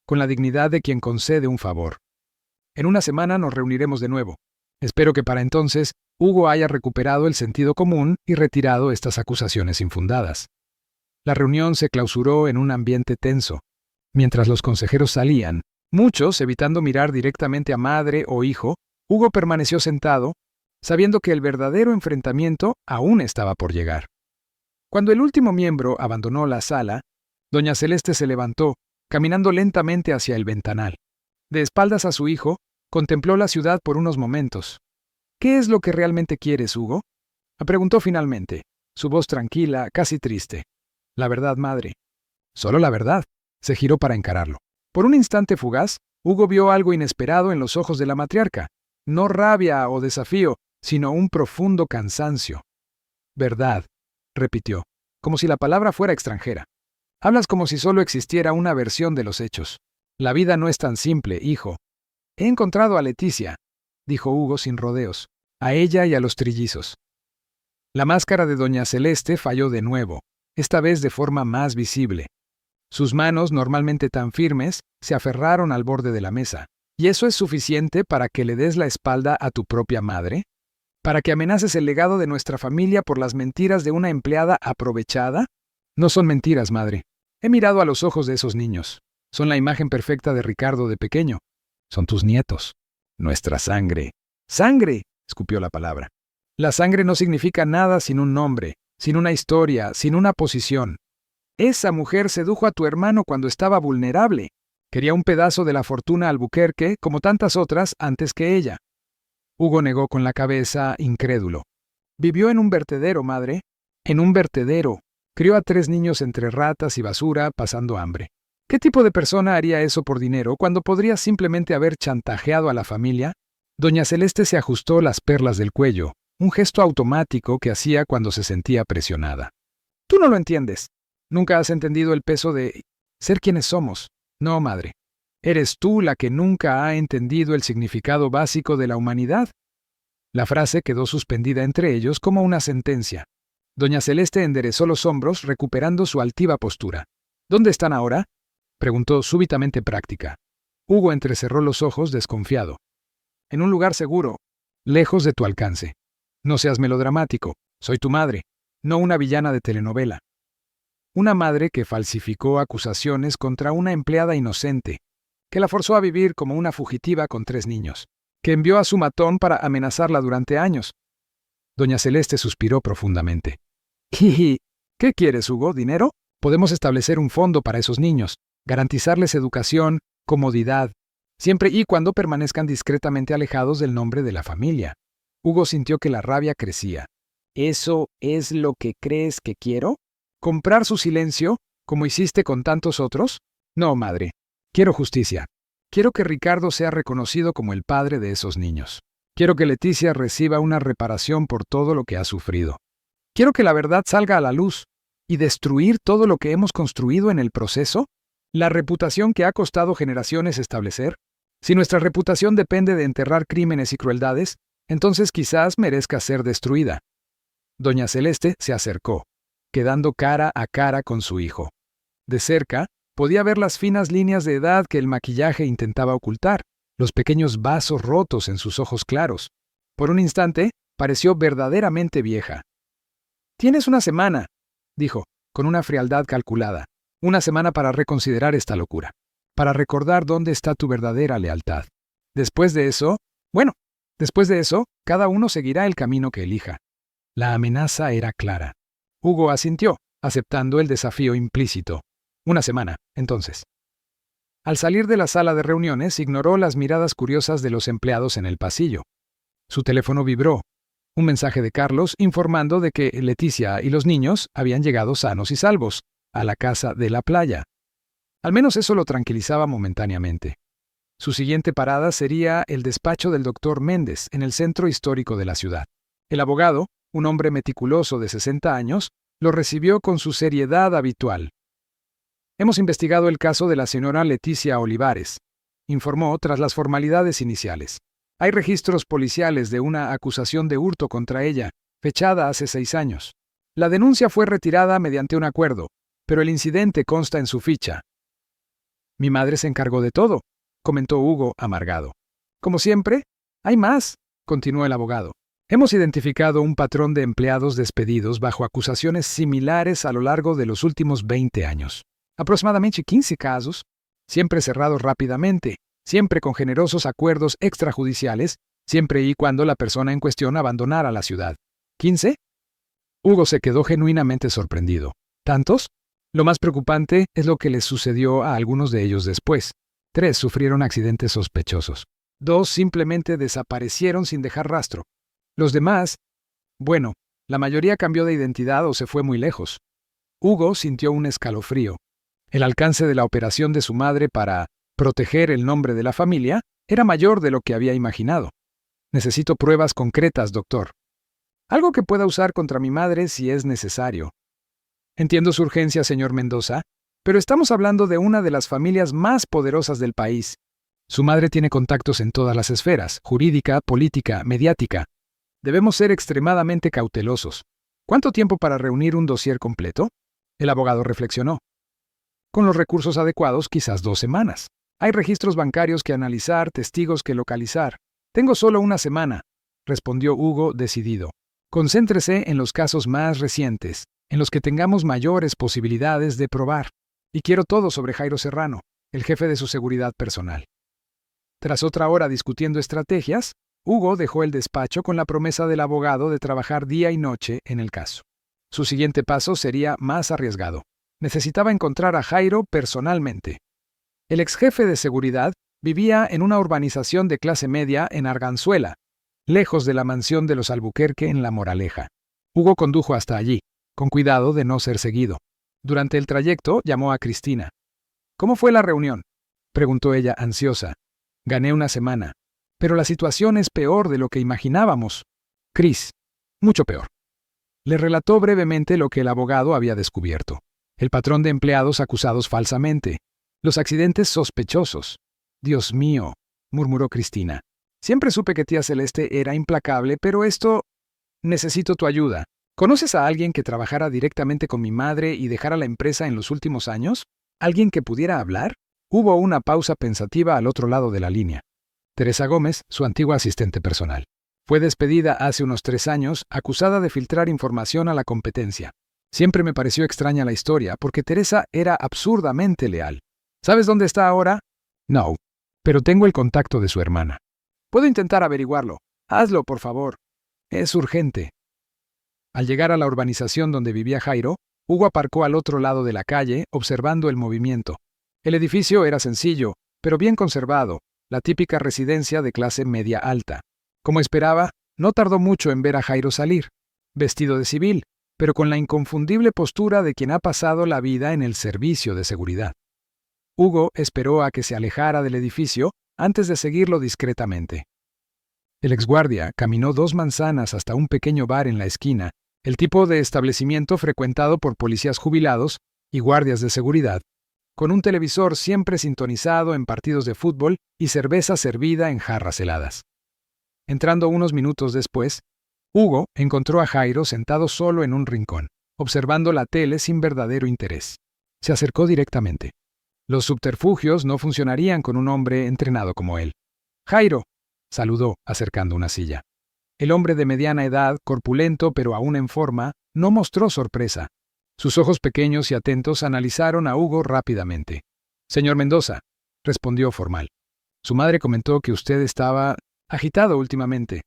con la dignidad de quien concede un favor. En una semana nos reuniremos de nuevo. Espero que para entonces Hugo haya recuperado el sentido común y retirado estas acusaciones infundadas. La reunión se clausuró en un ambiente tenso. Mientras los consejeros salían, muchos, evitando mirar directamente a madre o hijo, Hugo permaneció sentado, sabiendo que el verdadero enfrentamiento aún estaba por llegar. Cuando el último miembro abandonó la sala, doña Celeste se levantó, caminando lentamente hacia el ventanal. De espaldas a su hijo, contempló la ciudad por unos momentos. ¿Qué es lo que realmente quieres, Hugo?, preguntó finalmente, su voz tranquila, casi triste. La verdad, madre. Solo la verdad. Se giró para encararlo. Por un instante fugaz, Hugo vio algo inesperado en los ojos de la matriarca. No rabia o desafío, sino un profundo cansancio. Verdad, repitió, como si la palabra fuera extranjera. Hablas como si solo existiera una versión de los hechos. La vida no es tan simple, hijo. He encontrado a Leticia, dijo Hugo sin rodeos, a ella y a los trillizos. La máscara de doña Celeste falló de nuevo, esta vez de forma más visible. Sus manos, normalmente tan firmes, se aferraron al borde de la mesa. ¿Y eso es suficiente para que le des la espalda a tu propia madre? ¿Para que amenaces el legado de nuestra familia por las mentiras de una empleada aprovechada? No son mentiras, madre. He mirado a los ojos de esos niños. Son la imagen perfecta de Ricardo de pequeño. Son tus nietos. Nuestra sangre. ¡Sangre!, escupió la palabra. La sangre no significa nada sin un nombre, sin una historia, sin una posición. Esa mujer sedujo a tu hermano cuando estaba vulnerable. Quería un pedazo de la fortuna Albuquerque, como tantas otras, antes que ella. Hugo negó con la cabeza, incrédulo. Vivió en un vertedero, madre. En un vertedero. Crió a 3 niños entre ratas y basura, pasando hambre. ¿Qué tipo de persona haría eso por dinero cuando podría simplemente haber chantajeado a la familia? Doña Celeste se ajustó las perlas del cuello, un gesto automático que hacía cuando se sentía presionada. Tú no lo entiendes. Nunca has entendido el peso de ser quienes somos. No, madre. Eres tú la que nunca ha entendido el significado básico de la humanidad. La frase quedó suspendida entre ellos como una sentencia. Doña Celeste enderezó los hombros, recuperando su altiva postura. ¿Dónde están ahora?, preguntó súbitamente práctica. Hugo entrecerró los ojos, desconfiado. En un lugar seguro, lejos de tu alcance. No seas melodramático. Soy tu madre, no una villana de telenovela. Una madre que falsificó acusaciones contra una empleada inocente, que la forzó a vivir como una fugitiva con 3 niños, que envió a su matón para amenazarla durante años. Doña Celeste suspiró profundamente. «¿Qué quieres, Hugo? ¿Dinero? Podemos establecer un fondo para esos niños, garantizarles educación, comodidad, siempre y cuando permanezcan discretamente alejados del nombre de la familia». Hugo sintió que la rabia crecía. ¿Eso es lo que crees que quiero? ¿Comprar su silencio, como hiciste con tantos otros? No, madre. Quiero justicia. Quiero que Ricardo sea reconocido como el padre de esos niños. Quiero que Leticia reciba una reparación por todo lo que ha sufrido. Quiero que la verdad salga a la luz y destruir todo lo que hemos construido en el proceso, la reputación que ha costado generaciones establecer. Si nuestra reputación depende de enterrar crímenes y crueldades, entonces quizás merezca ser destruida. Doña Celeste se acercó, quedando cara a cara con su hijo. De cerca, podía ver las finas líneas de edad que el maquillaje intentaba ocultar, los pequeños vasos rotos en sus ojos claros. Por un instante, pareció verdaderamente vieja. «Tienes una semana», dijo, con una frialdad calculada. «Una semana para reconsiderar esta locura, para recordar dónde está tu verdadera lealtad. Después de eso, cada uno seguirá el camino que elija». La amenaza era clara. Hugo asintió, aceptando el desafío implícito. Una semana, entonces. Al salir de la sala de reuniones, ignoró las miradas curiosas de los empleados en el pasillo. Su teléfono vibró. Un mensaje de Carlos informando de que Leticia y los niños habían llegado sanos y salvos a la casa de la playa. Al menos eso lo tranquilizaba momentáneamente. Su siguiente parada sería el despacho del doctor Méndez, en el centro histórico de la ciudad. El abogado, un hombre meticuloso de 60 años, lo recibió con su seriedad habitual. «Hemos investigado el caso de la señora Leticia Olivares», informó tras las formalidades iniciales. «Hay registros policiales de una acusación de hurto contra ella, fechada hace 6 años. La denuncia fue retirada mediante un acuerdo, pero el incidente consta en su ficha». «Mi madre se encargó de todo», comentó Hugo, amargado. «Como siempre, hay más», continuó el abogado. «Hemos identificado un patrón de empleados despedidos bajo acusaciones similares a lo largo de los últimos 20 años. Aproximadamente 15 casos, siempre cerrados rápidamente, siempre con generosos acuerdos extrajudiciales, siempre y cuando la persona en cuestión abandonara la ciudad. ¿15? Hugo se quedó genuinamente sorprendido. ¿Tantos? Lo más preocupante es lo que les sucedió a algunos de ellos después. 3 sufrieron accidentes sospechosos. 2 simplemente desaparecieron sin dejar rastro. Los demás, bueno, la mayoría cambió de identidad o se fue muy lejos. Hugo sintió un escalofrío. El alcance de la operación de su madre para proteger el nombre de la familia era mayor de lo que había imaginado. «Necesito pruebas concretas, doctor. Algo que pueda usar contra mi madre si es necesario». «Entiendo su urgencia, señor Mendoza, pero estamos hablando de una de las familias más poderosas del país. Su madre tiene contactos en todas las esferas, jurídica, política, mediática. Debemos ser extremadamente cautelosos. ¿Cuánto tiempo para reunir un dossier completo?». El abogado reflexionó. «Con los recursos adecuados, quizás 2 semanas. Hay registros bancarios que analizar, testigos que localizar. Tengo solo una semana», respondió Hugo decidido. «Concéntrese en los casos más recientes. en los que tengamos mayores posibilidades de probar. Y quiero todo sobre Jairo Serrano, el jefe de su seguridad personal. Tras otra hora discutiendo estrategias, Hugo dejó el despacho con la promesa del abogado de trabajar día y noche en el caso. Su siguiente paso sería más arriesgado. Necesitaba encontrar a Jairo personalmente. El ex jefe de seguridad vivía en una urbanización de clase media en Arganzuela, lejos de la mansión de los Albuquerque en La Moraleja. Hugo condujo hasta allí, con cuidado de no ser seguido. Durante el trayecto llamó a Cristina. «¿Cómo fue la reunión?», preguntó ella ansiosa. «Gané una semana. Pero la situación es peor de lo que imaginábamos. Cris, mucho peor». Le relató brevemente lo que el abogado había descubierto. El patrón de empleados acusados falsamente. Los accidentes sospechosos. «Dios mío», murmuró Cristina. «Siempre supe que tía Celeste era implacable, pero esto... Necesito tu ayuda. ¿Conoces a alguien que trabajara directamente con mi madre y dejara la empresa en los últimos años? ¿Alguien que pudiera hablar?» Hubo una pausa pensativa al otro lado de la línea. Teresa Gómez, su antigua asistente personal. Fue despedida hace unos 3 años, acusada de filtrar información a la competencia. Siempre me pareció extraña la historia, porque Teresa era absurdamente leal. ¿Sabes dónde está ahora? No, pero tengo el contacto de su hermana. Puedo intentar averiguarlo. Hazlo, por favor. Es urgente. Al llegar a la urbanización donde vivía Jairo, Hugo aparcó al otro lado de la calle, observando el movimiento. El edificio era sencillo, pero bien conservado, la típica residencia de clase media alta. Como esperaba, no tardó mucho en ver a Jairo salir, vestido de civil, pero con la inconfundible postura de quien ha pasado la vida en el servicio de seguridad. Hugo esperó a que se alejara del edificio antes de seguirlo discretamente. El exguardia caminó 2 manzanas hasta un pequeño bar en la esquina, el tipo de establecimiento frecuentado por policías jubilados y guardias de seguridad, con un televisor siempre sintonizado en partidos de fútbol y cerveza servida en jarras heladas. Entrando unos minutos después, Hugo encontró a Jairo sentado solo en un rincón, observando la tele sin verdadero interés. Se acercó directamente. Los subterfugios no funcionarían con un hombre entrenado como él. «Jairo», saludó, acercando una silla. El hombre de mediana edad, corpulento pero aún en forma, no mostró sorpresa. Sus ojos pequeños y atentos analizaron a Hugo rápidamente. «Señor Mendoza», respondió formal. «Su madre comentó que usted estaba agitado últimamente».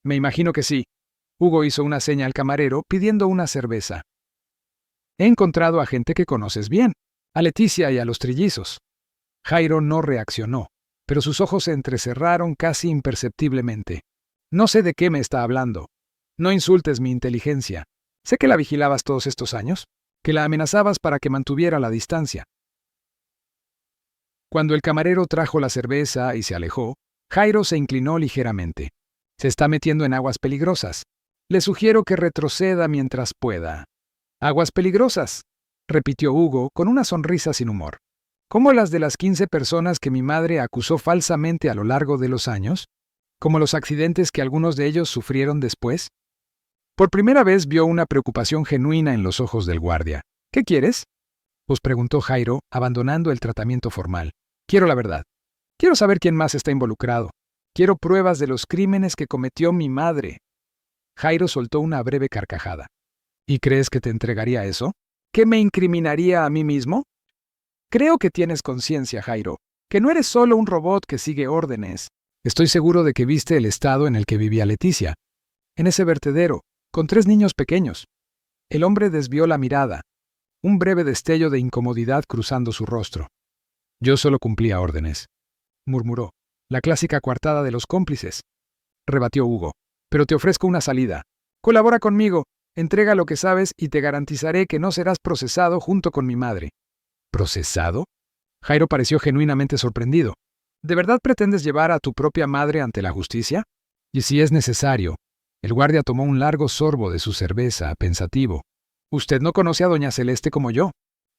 «Me imagino que sí». Hugo hizo una seña al camarero pidiendo una cerveza. «He encontrado a gente que conoces bien, a Leticia y a los trillizos». Jairo no reaccionó, pero sus ojos se entrecerraron casi imperceptiblemente. «No sé de qué me está hablando. No insultes mi inteligencia. Sé que la vigilabas todos estos años, que la amenazabas para que mantuviera la distancia». Cuando el camarero trajo la cerveza y se alejó, Jairo se inclinó ligeramente. «Se está metiendo en aguas peligrosas. Le sugiero que retroceda mientras pueda». «¿Aguas peligrosas?», repitió Hugo con una sonrisa sin humor. «¿Como las de las 15 personas que mi madre acusó falsamente a lo largo de los años? ¿Como los accidentes que algunos de ellos sufrieron después?». Por primera vez vio una preocupación genuina en los ojos del guardia. «¿Qué quieres?», pues preguntó Jairo, abandonando el tratamiento formal. «Quiero la verdad. Quiero saber quién más está involucrado. Quiero pruebas de los crímenes que cometió mi madre». Jairo soltó una breve carcajada. «¿Y crees que te entregaría eso? ¿Que me incriminaría a mí mismo?». «Creo que tienes conciencia, Jairo, que no eres solo un robot que sigue órdenes. Estoy seguro de que viste el estado en el que vivía Leticia. En ese vertedero, con 3 niños pequeños». El hombre desvió la mirada, un breve destello de incomodidad cruzando su rostro. «Yo solo cumplía órdenes», murmuró. «La clásica coartada de los cómplices», rebatió Hugo. «Pero te ofrezco una salida. Colabora conmigo, entrega lo que sabes y te garantizaré que no serás procesado junto con mi madre». «¿Procesado?». Jairo pareció genuinamente sorprendido. ¿De verdad pretendes llevar a tu propia madre ante la justicia? Y si es necesario. El guardia tomó un largo sorbo de su cerveza, pensativo. «Usted no conoce a doña Celeste como yo.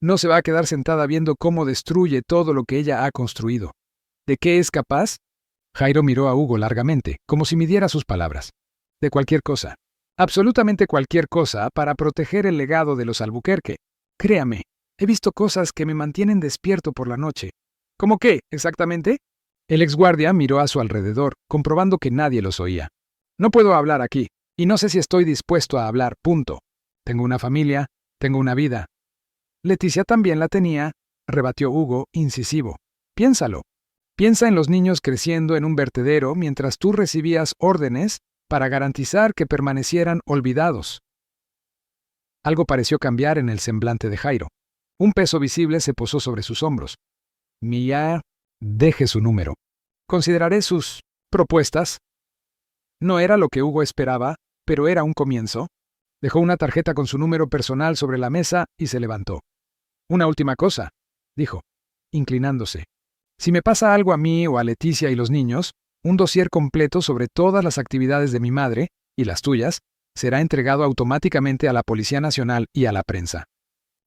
No se va a quedar sentada viendo cómo destruye todo lo que ella ha construido. ¿De qué es capaz?». Jairo miró a Hugo largamente, como si midiera sus palabras. «De cualquier cosa. Absolutamente cualquier cosa para proteger el legado de los Albuquerque. Créame, he visto cosas que me mantienen despierto por la noche». «¿Cómo qué, exactamente?». El exguardia miró a su alrededor, comprobando que nadie los oía. «No puedo hablar aquí, y no sé si estoy dispuesto a hablar, punto. Tengo una familia, Tengo una vida. Leticia también la tenía, rebatió Hugo, incisivo. Piénsalo. Piensa en los niños creciendo en un vertedero mientras tú recibías órdenes para garantizar que permanecieran olvidados. Algo pareció cambiar en el semblante de Jairo. Un peso visible se posó sobre sus hombros. Mía, deje su número. Consideraré sus propuestas. No era lo que Hugo esperaba, pero era un comienzo. Dejó una tarjeta con su número personal sobre la mesa y se levantó. Una última cosa, dijo, inclinándose. Si me pasa algo a mí o a Leticia y los niños, un dossier completo sobre todas las actividades de mi madre, y las tuyas, será entregado automáticamente a la Policía Nacional y a la prensa.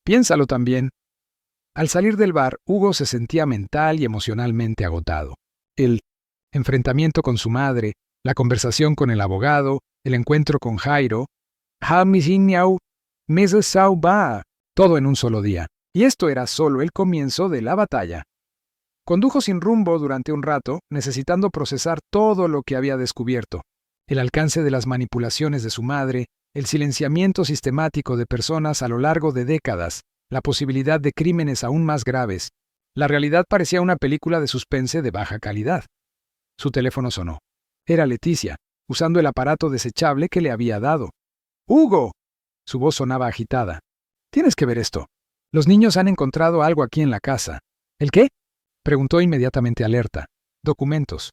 Piénsalo también. Al salir del bar, Hugo se sentía mental y emocionalmente agotado. El enfrentamiento con su madre, la conversación con el abogado, el encuentro con Jairo, todo en un solo día. Y esto era solo el comienzo de la batalla. Condujo sin rumbo durante un rato, necesitando procesar todo lo que había descubierto. El alcance de las manipulaciones de su madre, el silenciamiento sistemático de personas a lo largo de décadas, la posibilidad de crímenes aún más graves. La realidad parecía una película de suspense de baja calidad. Su teléfono sonó. Era Leticia, usando el aparato desechable que le había dado. ¡Hugo! Su voz sonaba agitada. Tienes que ver esto. Los niños han encontrado algo aquí en la casa. ¿El qué? Preguntó inmediatamente alerta. Documentos.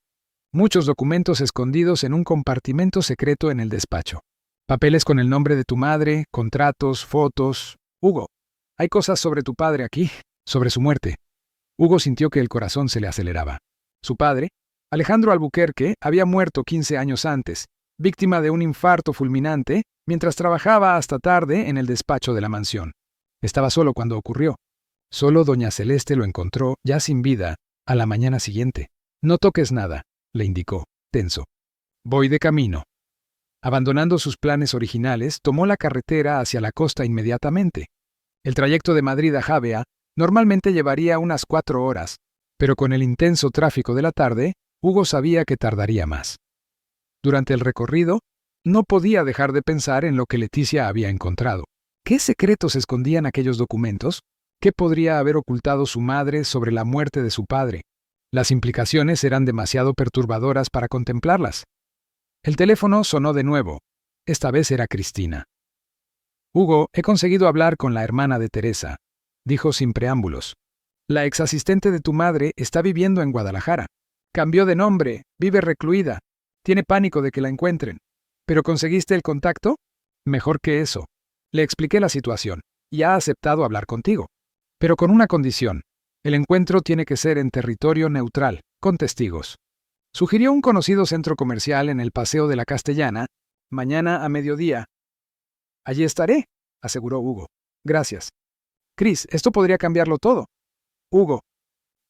Muchos documentos escondidos en un compartimento secreto en el despacho. Papeles con el nombre de tu madre, contratos, fotos. Hugo, hay cosas sobre tu padre aquí, sobre su muerte. Hugo sintió que el corazón se le aceleraba. Su padre, Alejandro Albuquerque, había muerto 15 años antes, víctima de un infarto fulminante, mientras trabajaba hasta tarde en el despacho de la mansión. Estaba solo cuando ocurrió. Solo doña Celeste lo encontró, ya sin vida, a la mañana siguiente. No toques nada, le indicó, tenso. Voy de camino. Abandonando sus planes originales, tomó la carretera hacia la costa inmediatamente. El trayecto de Madrid a Javea normalmente llevaría unas 4 horas, pero con el intenso tráfico de la tarde, Hugo sabía que tardaría más. Durante el recorrido, no podía dejar de pensar en lo que Leticia había encontrado. ¿Qué secretos escondían aquellos documentos? ¿Qué podría haber ocultado su madre sobre la muerte de su padre? Las implicaciones eran demasiado perturbadoras para contemplarlas. El teléfono sonó de nuevo. Esta vez era Cristina. Hugo, he conseguido hablar con la hermana de Teresa, dijo sin preámbulos. La exasistente de tu madre está viviendo en Guadalajara. Cambió de nombre, vive recluida. Tiene pánico de que la encuentren. ¿Pero conseguiste el contacto? Mejor que eso. Le expliqué la situación y ha aceptado hablar contigo. Pero con una condición. El encuentro tiene que ser en territorio neutral, con testigos. Sugirió un conocido centro comercial en el Paseo de la Castellana, mañana a mediodía. Allí estaré, aseguró Hugo. Gracias. Cris, esto podría cambiarlo todo. Hugo.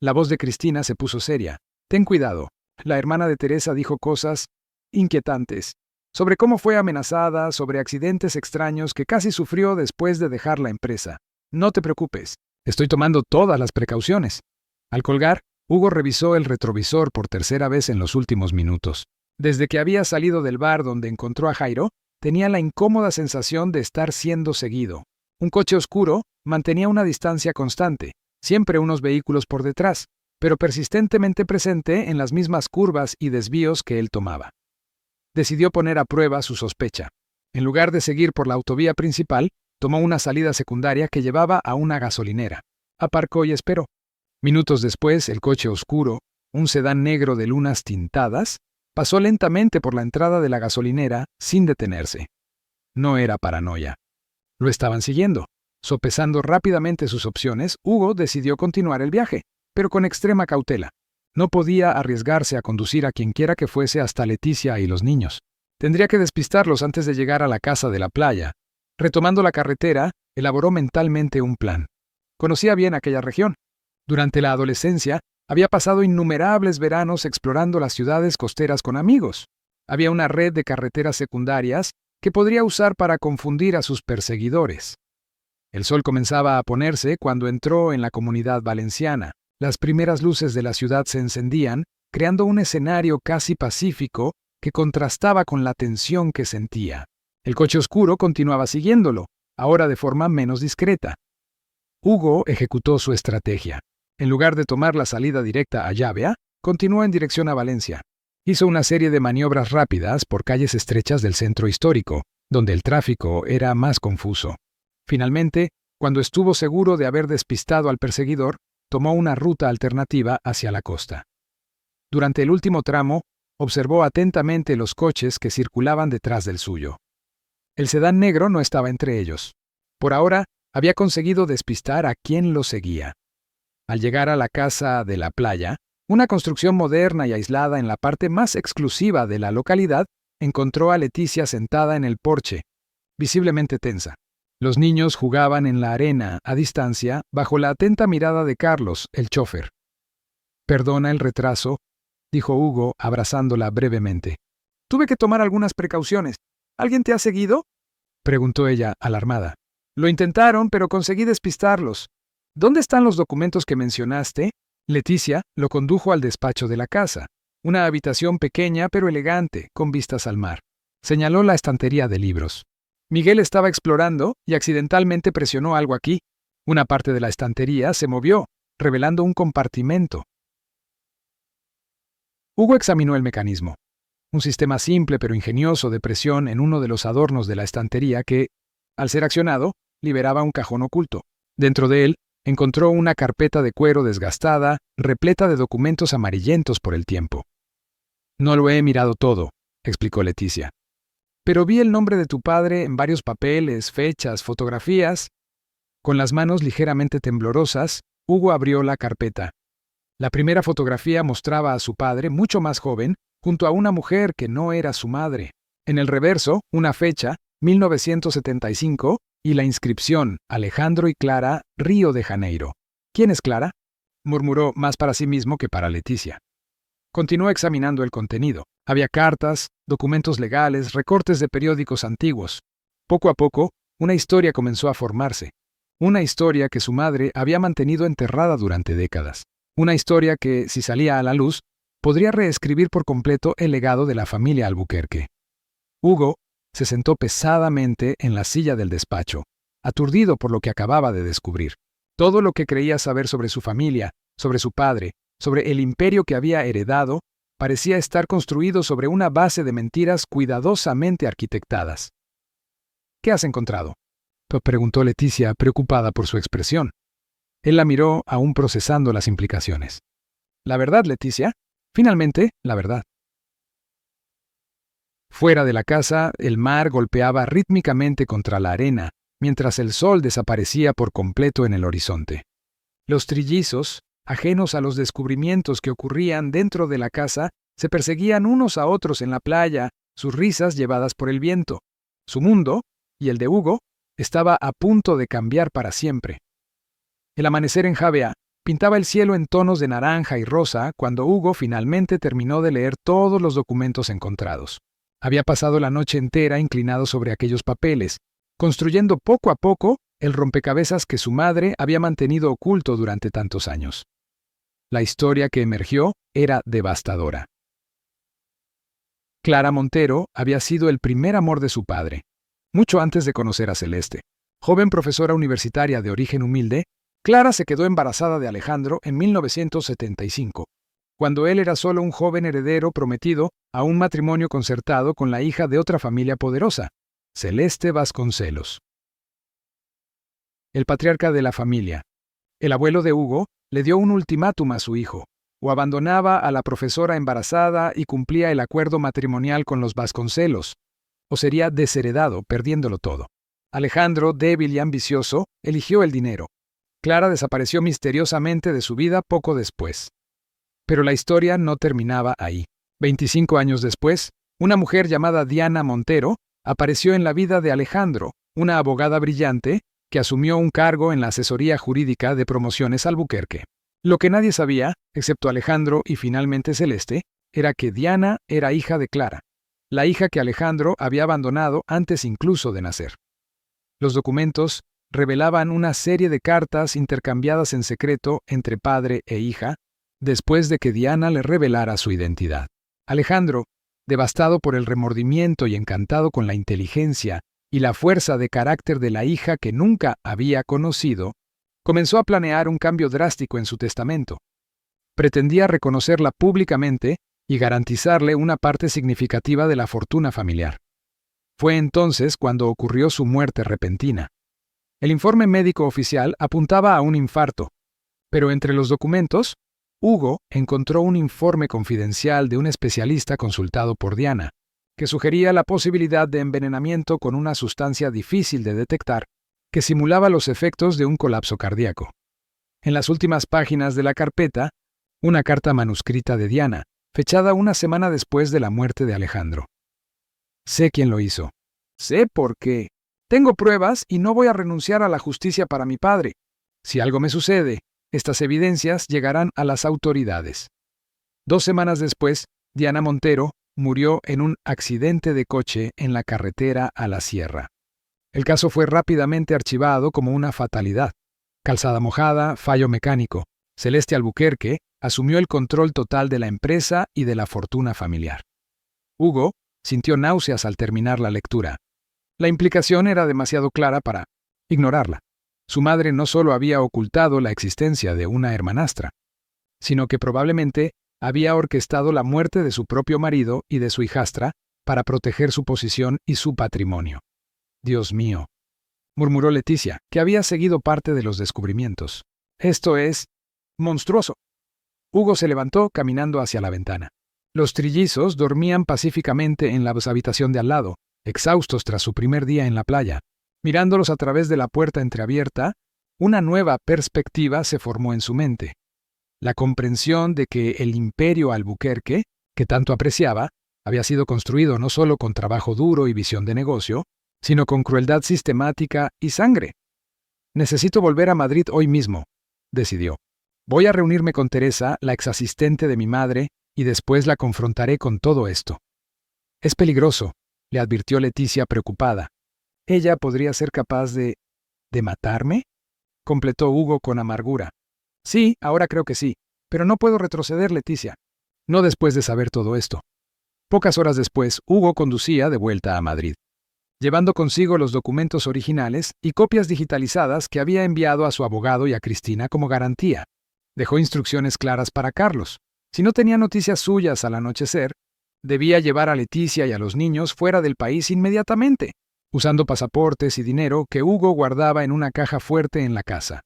La voz de Cristina se puso seria. Ten cuidado. La hermana de Teresa dijo cosas inquietantes sobre cómo fue amenazada, sobre accidentes extraños que casi sufrió después de dejar la empresa. No te preocupes. Estoy tomando todas las precauciones. Al colgar, Hugo revisó el retrovisor por tercera vez en los últimos minutos. Desde que había salido del bar donde encontró a Jairo, tenía la incómoda sensación de estar siendo seguido. Un coche oscuro mantenía una distancia constante, siempre unos vehículos por detrás, pero persistentemente presente en las mismas curvas y desvíos que él tomaba. Decidió poner a prueba su sospecha. En lugar de seguir por la autovía principal, tomó una salida secundaria que llevaba a una gasolinera. Aparcó y esperó. Minutos después, el coche oscuro, un sedán negro de lunas tintadas, pasó lentamente por la entrada de la gasolinera sin detenerse. No era paranoia. Lo estaban siguiendo. Sopesando rápidamente sus opciones, Hugo decidió continuar el viaje, pero con extrema cautela. No podía arriesgarse a conducir a quienquiera que fuese hasta Leticia y los niños. Tendría que despistarlos antes de llegar a la casa de la playa. Retomando la carretera, elaboró mentalmente un plan. Conocía bien aquella región. Durante la adolescencia, había pasado innumerables veranos explorando las ciudades costeras con amigos. Había una red de carreteras secundarias que podría usar para confundir a sus perseguidores. El sol comenzaba a ponerse cuando entró en la Comunidad Valenciana. Las primeras luces de la ciudad se encendían, creando un escenario casi pacífico que contrastaba con la tensión que sentía. El coche oscuro continuaba siguiéndolo, ahora de forma menos discreta. Hugo ejecutó su estrategia. En lugar de tomar la salida directa a Llavea, continuó en dirección a Valencia. Hizo una serie de maniobras rápidas por calles estrechas del centro histórico, donde el tráfico era más confuso. Finalmente, cuando estuvo seguro de haber despistado al perseguidor, tomó una ruta alternativa hacia la costa. Durante el último tramo, observó atentamente los coches que circulaban detrás del suyo. El sedán negro no estaba entre ellos. Por ahora, había conseguido despistar a quien lo seguía. Al llegar a la casa de la playa, una construcción moderna y aislada en la parte más exclusiva de la localidad, encontró a Leticia sentada en el porche, visiblemente tensa. Los niños jugaban en la arena, a distancia, bajo la atenta mirada de Carlos, el chófer. «Perdona el retraso», dijo Hugo, abrazándola brevemente. «Tuve que tomar algunas precauciones. ¿Alguien te ha seguido?», preguntó ella, alarmada. «Lo intentaron, pero conseguí despistarlos. ¿Dónde están los documentos que mencionaste?». Leticia lo condujo al despacho de la casa, una habitación pequeña pero elegante, con vistas al mar. Señaló la estantería de libros. Miguel estaba explorando y accidentalmente presionó algo aquí. Una parte de la estantería se movió, revelando un compartimento. Hugo examinó el mecanismo. Un sistema simple pero ingenioso de presión en uno de los adornos de la estantería que, al ser accionado, liberaba un cajón oculto. Dentro de él, encontró una carpeta de cuero desgastada, repleta de documentos amarillentos por el tiempo. «No lo he mirado todo», explicó Leticia. «Pero vi el nombre de tu padre en varios papeles, fechas, fotografías». Con las manos ligeramente temblorosas, Hugo abrió la carpeta. La primera fotografía mostraba a su padre, mucho más joven, junto a una mujer que no era su madre. En el reverso, una fecha, 1975, y la inscripción, Alejandro y Clara, Río de Janeiro. «¿Quién es Clara?», murmuró más para sí mismo que para Leticia. Continuó examinando el contenido. Había cartas, documentos legales, recortes de periódicos antiguos. Poco a poco, una historia comenzó a formarse. Una historia que su madre había mantenido enterrada durante décadas. Una historia que, si salía a la luz, podría reescribir por completo el legado de la familia Albuquerque. Hugo se sentó pesadamente en la silla del despacho, aturdido por lo que acababa de descubrir. Todo lo que creía saber sobre su familia, sobre su padre, sobre el imperio que había heredado, parecía estar construido sobre una base de mentiras cuidadosamente arquitectadas. «¿Qué has encontrado?», preguntó Leticia, preocupada por su expresión. Él la miró, aún procesando las implicaciones. «La verdad, Leticia. Finalmente, la verdad». Fuera de la casa, el mar golpeaba rítmicamente contra la arena, mientras el sol desaparecía por completo en el horizonte. Los trillizos, ajenos a los descubrimientos que ocurrían dentro de la casa, se perseguían unos a otros en la playa, sus risas llevadas por el viento. Su mundo, y el de Hugo, estaba a punto de cambiar para siempre. El amanecer en Javea pintaba el cielo en tonos de naranja y rosa cuando Hugo finalmente terminó de leer todos los documentos encontrados. Había pasado la noche entera inclinado sobre aquellos papeles, construyendo poco a poco el rompecabezas que su madre había mantenido oculto durante tantos años. La historia que emergió era devastadora. Clara Montero había sido el primer amor de su padre, mucho antes de conocer a Celeste. Joven profesora universitaria de origen humilde, Clara se quedó embarazada de Alejandro en 1975. Cuando él era solo un joven heredero prometido a un matrimonio concertado con la hija de otra familia poderosa, Celeste Vasconcelos. El patriarca de la familia, el abuelo de Hugo, le dio un ultimátum a su hijo: o abandonaba a la profesora embarazada y cumplía el acuerdo matrimonial con los Vasconcelos, o sería desheredado, perdiéndolo todo. Alejandro, débil y ambicioso, eligió el dinero. Clara desapareció misteriosamente de su vida poco después. Pero la historia no terminaba ahí. 25 años después, una mujer llamada Diana Montero apareció en la vida de Alejandro, una abogada brillante que asumió un cargo en la asesoría jurídica de Promociones Albuquerque. Lo que nadie sabía, excepto Alejandro y finalmente Celeste, era que Diana era hija de Clara, la hija que Alejandro había abandonado antes incluso de nacer. Los documentos revelaban una serie de cartas intercambiadas en secreto entre padre e hija, después de que Diana le revelara su identidad. Alejandro, devastado por el remordimiento y encantado con la inteligencia, y la fuerza de carácter de la hija que nunca había conocido, comenzó a planear un cambio drástico en su testamento. Pretendía reconocerla públicamente y garantizarle una parte significativa de la fortuna familiar. Fue entonces cuando ocurrió su muerte repentina. El informe médico oficial apuntaba a un infarto, pero entre los documentos, Hugo encontró un informe confidencial de un especialista consultado por Diana, que sugería la posibilidad de envenenamiento con una sustancia difícil de detectar que simulaba los efectos de un colapso cardíaco. En las últimas páginas de la carpeta, una carta manuscrita de Diana, fechada una semana después de la muerte de Alejandro. Sé quién lo hizo. Sé por qué. Tengo pruebas y no voy a renunciar a la justicia para mi padre. Si algo me sucede, estas evidencias llegarán a las autoridades. 2 semanas después, Diana Montero murió en un accidente de coche en la carretera a la sierra. El caso fue rápidamente archivado como una fatalidad. Calzada mojada, fallo mecánico. Celeste Albuquerque asumió el control total de la empresa y de la fortuna familiar. Hugo sintió náuseas al terminar la lectura. La implicación era demasiado clara para ignorarla. Su madre no solo había ocultado la existencia de una hermanastra, sino que probablemente había orquestado la muerte de su propio marido y de su hijastra para proteger su posición y su patrimonio. Dios mío, murmuró Leticia, que había seguido parte de los descubrimientos. Esto es monstruoso. Hugo se levantó caminando hacia la ventana. Los trillizos dormían pacíficamente en la habitación de al lado, exhaustos tras su primer día en la playa. Mirándolos a través de la puerta entreabierta, una nueva perspectiva se formó en su mente. La comprensión de que el imperio Albuquerque, que tanto apreciaba, había sido construido no solo con trabajo duro y visión de negocio, sino con crueldad sistemática y sangre. Necesito volver a Madrid hoy mismo, decidió. Voy a reunirme con Teresa, la exasistente de mi madre, y después la confrontaré con todo esto. Es peligroso, le advirtió Leticia preocupada. ¿Ella podría ser capaz de matarme? Completó Hugo con amargura. Sí, ahora creo que sí, pero no puedo retroceder, Leticia. No después de saber todo esto. Pocas horas después, Hugo conducía de vuelta a Madrid, llevando consigo los documentos originales y copias digitalizadas que había enviado a su abogado y a Cristina como garantía. Dejó instrucciones claras para Carlos. Si no tenía noticias suyas al anochecer, debía llevar a Leticia y a los niños fuera del país inmediatamente, usando pasaportes y dinero que Hugo guardaba en una caja fuerte en la casa.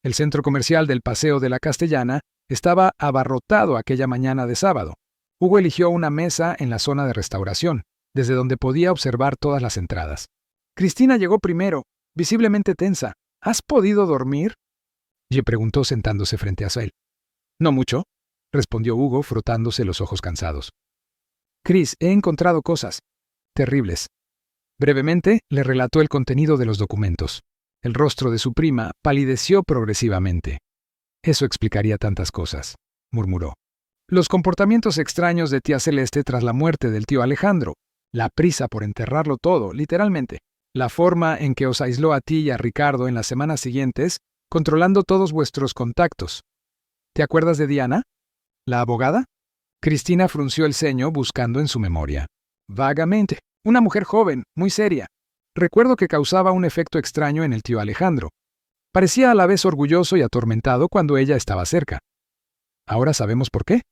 El centro comercial del Paseo de la Castellana estaba abarrotado aquella mañana de sábado. Hugo eligió una mesa en la zona de restauración, desde donde podía observar todas las entradas. Cristina llegó primero, visiblemente tensa. ¿Has podido dormir?, le preguntó sentándose frente a él. No mucho, respondió Hugo frotándose los ojos cansados. Cris, he encontrado cosas terribles. Brevemente le relató el contenido de los documentos. El rostro de su prima palideció progresivamente. Eso explicaría tantas cosas, murmuró. Los comportamientos extraños de tía Celeste tras la muerte del tío Alejandro, la prisa por enterrarlo todo, literalmente, la forma en que os aisló a ti y a Ricardo en las semanas siguientes, controlando todos vuestros contactos. ¿Te acuerdas de Diana, la abogada? Cristina frunció el ceño buscando en su memoria. Vagamente. Una mujer joven, muy seria. Recuerdo que causaba un efecto extraño en el tío Alejandro. Parecía a la vez orgulloso y atormentado cuando ella estaba cerca. ¿Ahora sabemos por qué?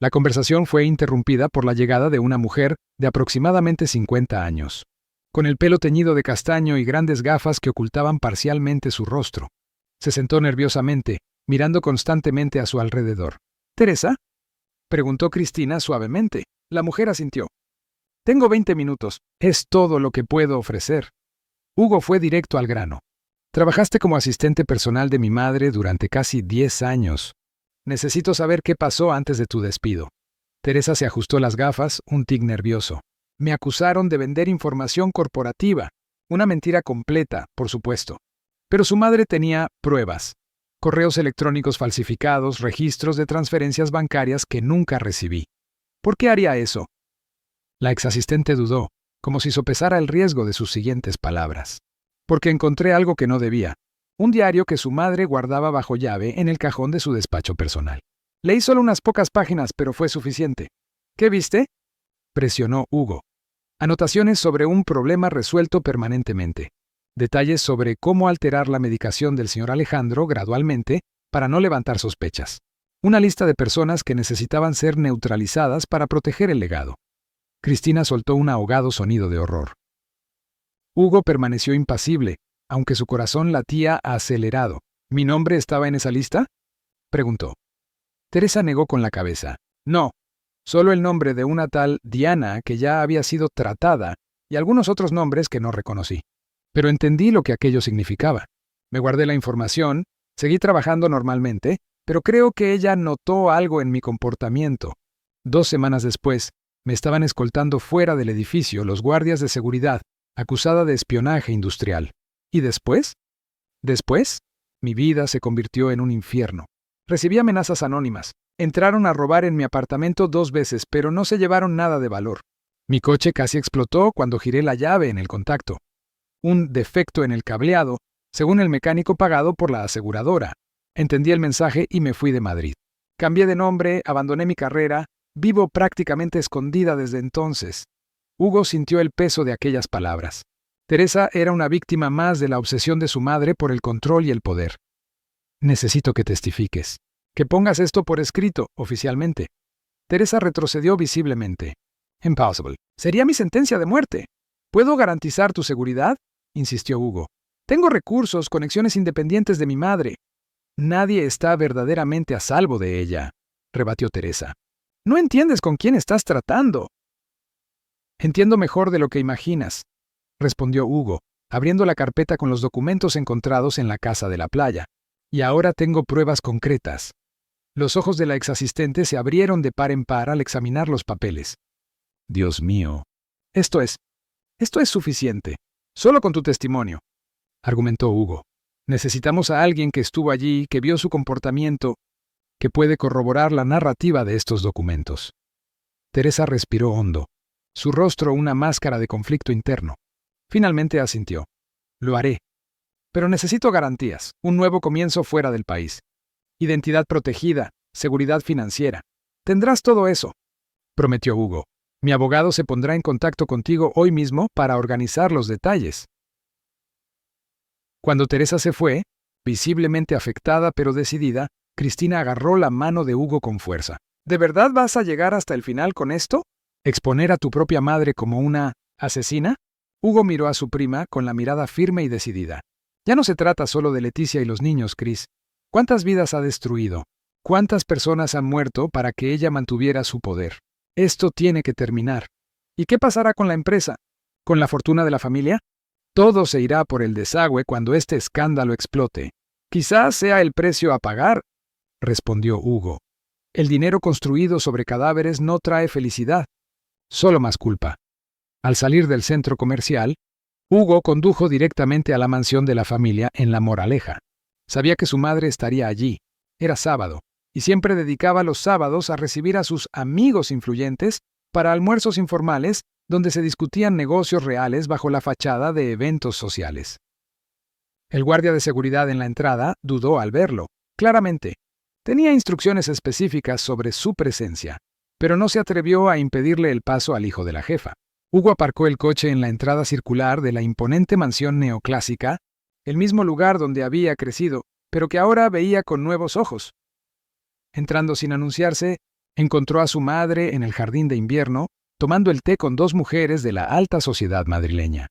La conversación fue interrumpida por la llegada de una mujer de aproximadamente 50 años, con el pelo teñido de castaño y grandes gafas que ocultaban parcialmente su rostro. Se sentó nerviosamente, mirando constantemente a su alrededor. ¿Teresa?, preguntó Cristina suavemente. La mujer asintió. Tengo 20 minutos. Es todo lo que puedo ofrecer. Hugo fue directo al grano. Trabajaste como asistente personal de mi madre durante casi 10 años. Necesito saber qué pasó antes de tu despido. Teresa se ajustó las gafas, un tic nervioso. Me acusaron de vender información corporativa. Una mentira completa, por supuesto. Pero su madre tenía pruebas. Correos electrónicos falsificados, registros de transferencias bancarias que nunca recibí. ¿Por qué haría eso? La exasistente dudó, como si sopesara el riesgo de sus siguientes palabras. Porque encontré algo que no debía. Un diario que su madre guardaba bajo llave en el cajón de su despacho personal. Leí solo unas pocas páginas, pero fue suficiente. ¿Qué viste?, presionó Hugo. Anotaciones sobre un problema resuelto permanentemente. Detalles sobre cómo alterar la medicación del señor Alejandro gradualmente para no levantar sospechas. Una lista de personas que necesitaban ser neutralizadas para proteger el legado. Cristina soltó un ahogado sonido de horror. Hugo permaneció impasible, aunque su corazón latía acelerado. ¿Mi nombre estaba en esa lista?, preguntó. Teresa negó con la cabeza. No, solo el nombre de una tal Diana que ya había sido tratada y algunos otros nombres que no reconocí. Pero entendí lo que aquello significaba. Me guardé la información, seguí trabajando normalmente, pero creo que ella notó algo en mi comportamiento. 2 semanas después, me estaban escoltando fuera del edificio los guardias de seguridad, acusada de espionaje industrial. ¿Y después? Después, mi vida se convirtió en un infierno. Recibí amenazas anónimas. Entraron a robar en mi apartamento 2 veces, pero no se llevaron nada de valor. Mi coche casi explotó cuando giré la llave en el contacto. Un defecto en el cableado, según el mecánico pagado por la aseguradora. Entendí el mensaje y me fui de Madrid. Cambié de nombre, abandoné mi carrera, vivo prácticamente escondida desde entonces. Hugo sintió el peso de aquellas palabras. Teresa era una víctima más de la obsesión de su madre por el control y el poder. Necesito que testifiques. Que pongas esto por escrito, oficialmente. Teresa retrocedió visiblemente. Impossible. Sería mi sentencia de muerte. ¿Puedo garantizar tu seguridad?, insistió Hugo. Tengo recursos, conexiones independientes de mi madre. Nadie está verdaderamente a salvo de ella, rebatió Teresa. No entiendes con quién estás tratando. Entiendo mejor de lo que imaginas, respondió Hugo, abriendo la carpeta con los documentos encontrados en la casa de la playa. Y ahora tengo pruebas concretas. Los ojos de la exasistente se abrieron de par en par al examinar los papeles. Dios mío. Esto es suficiente. Solo con tu testimonio, argumentó Hugo. Necesitamos a alguien que estuvo allí, que vio su comportamiento, que puede corroborar la narrativa de estos documentos. Teresa respiró hondo, su rostro una máscara de conflicto interno. Finalmente asintió. Lo haré. Pero necesito garantías, un nuevo comienzo fuera del país. Identidad protegida, seguridad financiera. Tendrás todo eso, prometió Hugo. Mi abogado se pondrá en contacto contigo hoy mismo para organizar los detalles. Cuando Teresa se fue, visiblemente afectada pero decidida, Cristina agarró la mano de Hugo con fuerza. ¿De verdad vas a llegar hasta el final con esto? ¿Exponer a tu propia madre como una asesina? Hugo miró a su prima con la mirada firme y decidida. Ya no se trata solo de Leticia y los niños, Cris. ¿Cuántas vidas ha destruido? ¿Cuántas personas han muerto para que ella mantuviera su poder? Esto tiene que terminar. ¿Y qué pasará con la empresa? ¿Con la fortuna de la familia? Todo se irá por el desagüe cuando este escándalo explote. Quizás sea el precio a pagar, respondió Hugo. El dinero construido sobre cadáveres no trae felicidad, solo más culpa. Al salir del centro comercial, Hugo condujo directamente a la mansión de la familia en La Moraleja. Sabía que su madre estaría allí. Era sábado, y siempre dedicaba los sábados a recibir a sus amigos influyentes para almuerzos informales donde se discutían negocios reales bajo la fachada de eventos sociales. El guardia de seguridad en la entrada dudó al verlo. Claramente, tenía instrucciones específicas sobre su presencia, pero no se atrevió a impedirle el paso al hijo de la jefa. Hugo aparcó el coche en la entrada circular de la imponente mansión neoclásica, el mismo lugar donde había crecido, pero que ahora veía con nuevos ojos. Entrando sin anunciarse, encontró a su madre en el jardín de invierno, tomando el té con 2 mujeres de la alta sociedad madrileña.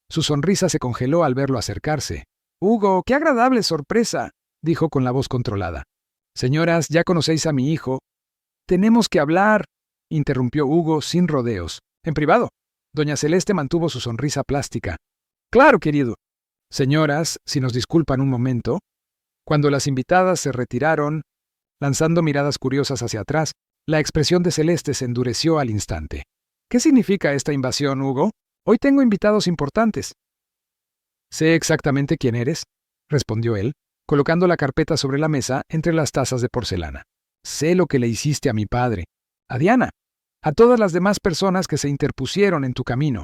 Su sonrisa se congeló al verlo acercarse. «Hugo, qué agradable sorpresa», dijo con la voz controlada. «Señoras, ya conocéis a mi hijo». «Tenemos que hablar», interrumpió Hugo sin rodeos. «En privado». Doña Celeste mantuvo su sonrisa plástica. «Claro, querido». «Señoras, si nos disculpan un momento». Cuando las invitadas se retiraron, lanzando miradas curiosas hacia atrás, la expresión de Celeste se endureció al instante. «¿Qué significa esta invasión, Hugo? Hoy tengo invitados importantes». «Sé exactamente quién eres», respondió él, colocando la carpeta sobre la mesa entre las tazas de porcelana. «Sé lo que le hiciste a mi padre, a Diana, a todas las demás personas que se interpusieron en tu camino».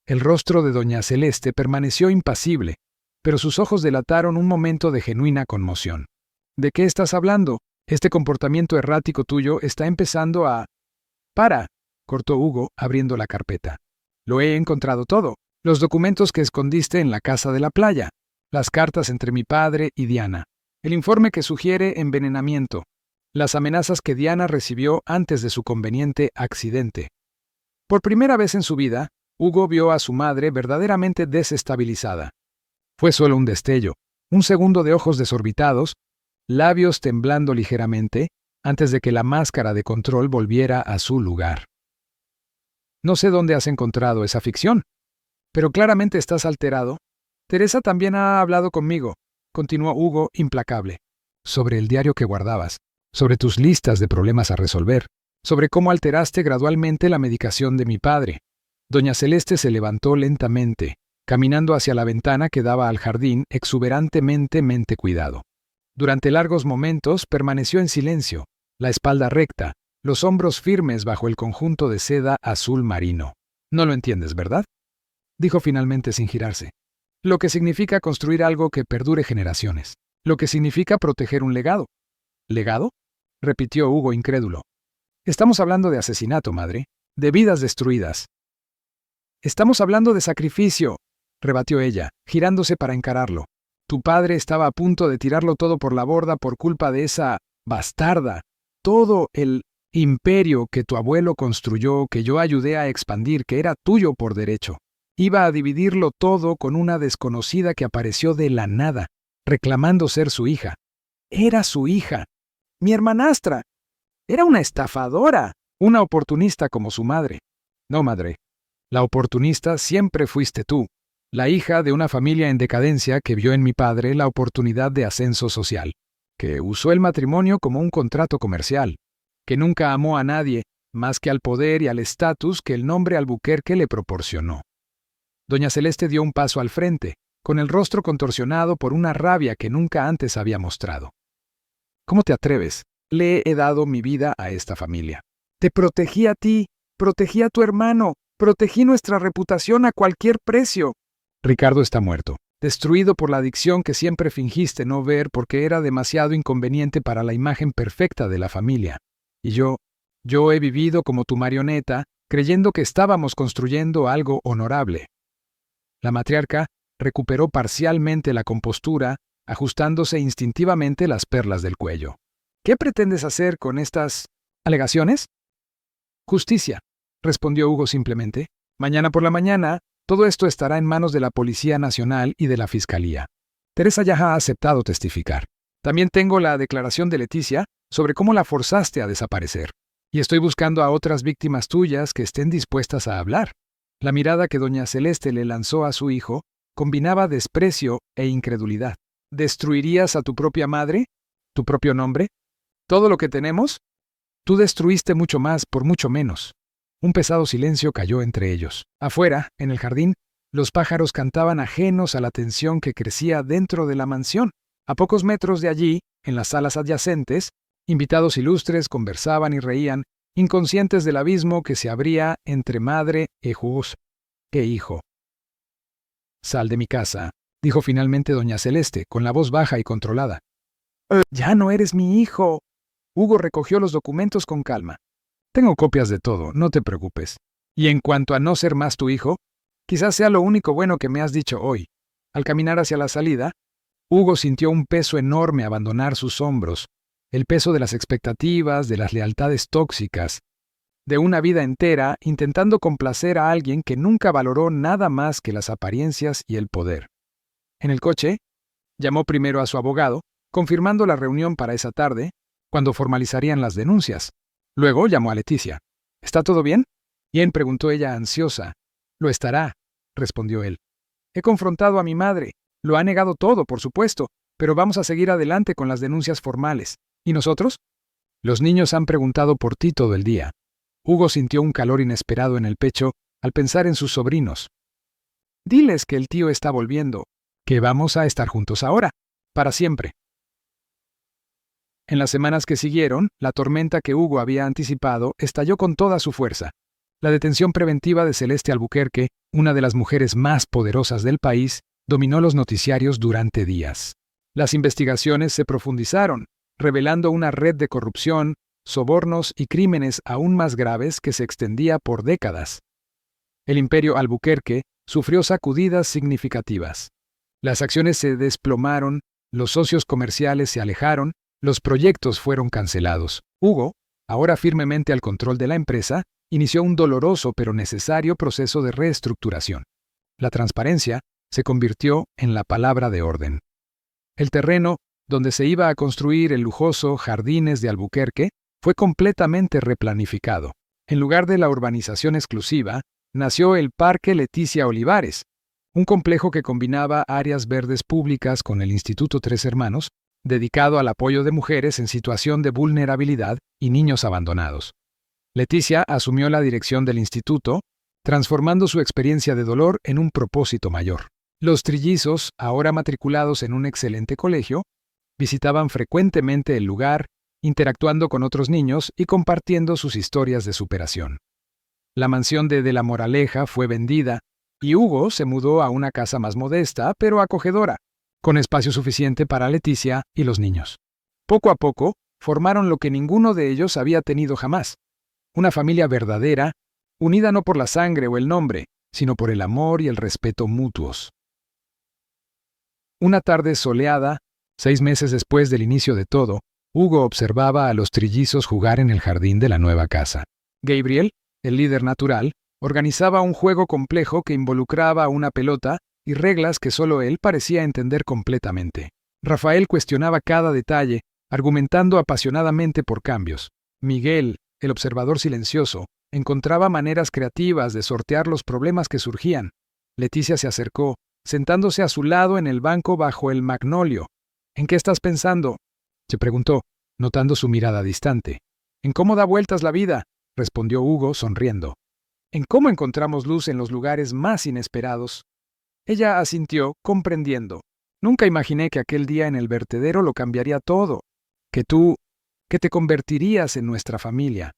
El rostro de doña Celeste permaneció impasible, pero sus ojos delataron un momento de genuina conmoción. «¿De qué estás hablando? Este comportamiento errático tuyo está empezando a...» «Para», cortó Hugo, abriendo la carpeta. Lo he encontrado todo. Los documentos que escondiste en la casa de la playa, las cartas entre mi padre y Diana, el informe que sugiere envenenamiento, las amenazas que Diana recibió antes de su conveniente accidente. Por primera vez en su vida, Hugo vio a su madre verdaderamente desestabilizada. Fue solo un destello, un segundo de ojos desorbitados, labios temblando ligeramente, antes de que la máscara de control volviera a su lugar. No sé dónde has encontrado esa ficción, pero claramente estás alterado. Teresa también ha hablado conmigo, continuó Hugo implacable, sobre el diario que guardabas, sobre tus listas de problemas a resolver, sobre cómo alteraste gradualmente la medicación de mi padre. Doña Celeste se levantó lentamente, caminando hacia la ventana que daba al jardín exuberantemente cuidado. Durante largos momentos permaneció en silencio, la espalda recta, los hombros firmes bajo el conjunto de seda azul marino. No lo entiendes, ¿verdad?, dijo finalmente sin girarse. Lo que significa construir algo que perdure generaciones. Lo que significa proteger un legado. ¿Legado?, repitió Hugo incrédulo. Estamos hablando de asesinato, madre, de vidas destruidas. Estamos hablando de sacrificio, rebatió ella, girándose para encararlo. Tu padre estaba a punto de tirarlo todo por la borda por culpa de esa bastarda. Todo el imperio que tu abuelo construyó, que yo ayudé a expandir, que era tuyo por derecho. Iba a dividirlo todo con una desconocida que apareció de la nada, reclamando ser su hija. Era su hija. Mi hermanastra. Era una estafadora, una oportunista como su madre. No, madre. La oportunista siempre fuiste tú, la hija de una familia en decadencia que vio en mi padre la oportunidad de ascenso social, que usó el matrimonio como un contrato comercial, que nunca amó a nadie más que al poder y al estatus que el nombre Albuquerque le proporcionó. Doña Celeste dio un paso al frente, con el rostro contorsionado por una rabia que nunca antes había mostrado. ¿Cómo te atreves? Le he dado mi vida a esta familia. Te protegí a ti, protegí a tu hermano, protegí nuestra reputación a cualquier precio. Ricardo está muerto, destruido por la adicción que siempre fingiste no ver porque era demasiado inconveniente para la imagen perfecta de la familia. Y yo he vivido como tu marioneta, creyendo que estábamos construyendo algo honorable. La matriarca recuperó parcialmente la compostura, ajustándose instintivamente las perlas del cuello. ¿Qué pretendes hacer con estas alegaciones? Justicia, respondió Hugo simplemente. Mañana por la mañana, todo esto estará en manos de la Policía Nacional y de la Fiscalía. Teresa ya ha aceptado testificar. También tengo la declaración de Leticia sobre cómo la forzaste a desaparecer. Y estoy buscando a otras víctimas tuyas que estén dispuestas a hablar. La mirada que doña Celeste le lanzó a su hijo combinaba desprecio e incredulidad. ¿Destruirías a tu propia madre? ¿Tu propio nombre? ¿Todo lo que tenemos? Tú destruiste mucho más por mucho menos. Un pesado silencio cayó entre ellos. Afuera, en el jardín, los pájaros cantaban ajenos a la tensión que crecía dentro de la mansión. A pocos metros de allí, en las salas adyacentes, invitados ilustres conversaban y reían, inconscientes del abismo que se abría entre madre e hijo. Sal de mi casa, dijo finalmente doña Celeste, con la voz baja y controlada. Ya no eres mi hijo. Hugo recogió los documentos con calma. Tengo copias de todo, no te preocupes. Y en cuanto a no ser más tu hijo, quizás sea lo único bueno que me has dicho hoy. Al caminar hacia la salida, Hugo sintió un peso enorme abandonar sus hombros, el peso de las expectativas, de las lealtades tóxicas, de una vida entera intentando complacer a alguien que nunca valoró nada más que las apariencias y el poder. En el coche, llamó primero a su abogado, confirmando la reunión para esa tarde, cuando formalizarían las denuncias. Luego llamó a Leticia. ¿Está todo bien? Bien, preguntó ella ansiosa. Lo estará, respondió él. He confrontado a mi madre. Lo ha negado todo, por supuesto, pero vamos a seguir adelante con las denuncias formales. ¿Y nosotros? Los niños han preguntado por ti todo el día. Hugo sintió un calor inesperado en el pecho al pensar en sus sobrinos. Diles que el tío está volviendo, que vamos a estar juntos ahora, para siempre. En las semanas que siguieron, la tormenta que Hugo había anticipado estalló con toda su fuerza. La detención preventiva de Celeste Albuquerque, una de las mujeres más poderosas del país, dominó los noticiarios durante días. Las investigaciones se profundizaron, revelando una red de corrupción, sobornos y crímenes aún más graves que se extendía por décadas. El imperio Albuquerque sufrió sacudidas significativas. Las acciones se desplomaron, los socios comerciales se alejaron, los proyectos fueron cancelados. Hugo, ahora firmemente al control de la empresa, inició un doloroso pero necesario proceso de reestructuración. La transparencia se convirtió en la palabra de orden. El terreno, donde se iba a construir el lujoso Jardines de Albuquerque, fue completamente replanificado. En lugar de la urbanización exclusiva, nació el Parque Leticia Olivares, un complejo que combinaba áreas verdes públicas con el Instituto Tres Hermanos, dedicado al apoyo de mujeres en situación de vulnerabilidad y niños abandonados. Leticia asumió la dirección del instituto, transformando su experiencia de dolor en un propósito mayor. Los trillizos, ahora matriculados en un excelente colegio, visitaban frecuentemente el lugar, interactuando con otros niños y compartiendo sus historias de superación. La mansión de La Moraleja fue vendida, y Hugo se mudó a una casa más modesta, pero acogedora, con espacio suficiente para Leticia y los niños. Poco a poco, formaron lo que ninguno de ellos había tenido jamás: una familia verdadera, unida no por la sangre o el nombre, sino por el amor y el respeto mutuos. Una tarde soleada, 6 meses después del inicio de todo, Hugo observaba a los trillizos jugar en el jardín de la nueva casa. Gabriel, el líder natural, organizaba un juego complejo que involucraba una pelota y reglas que solo él parecía entender completamente. Rafael cuestionaba cada detalle, argumentando apasionadamente por cambios. Miguel, el observador silencioso, encontraba maneras creativas de sortear los problemas que surgían. Leticia se acercó, sentándose a su lado en el banco bajo el magnolio. «¿En qué estás pensando?», se preguntó, notando su mirada distante. «¿En cómo da vueltas la vida?», respondió Hugo, sonriendo. «En cómo encontramos luz en los lugares más inesperados». Ella asintió, comprendiendo. «Nunca imaginé que aquel día en el vertedero lo cambiaría todo. Que te convertirías en nuestra familia.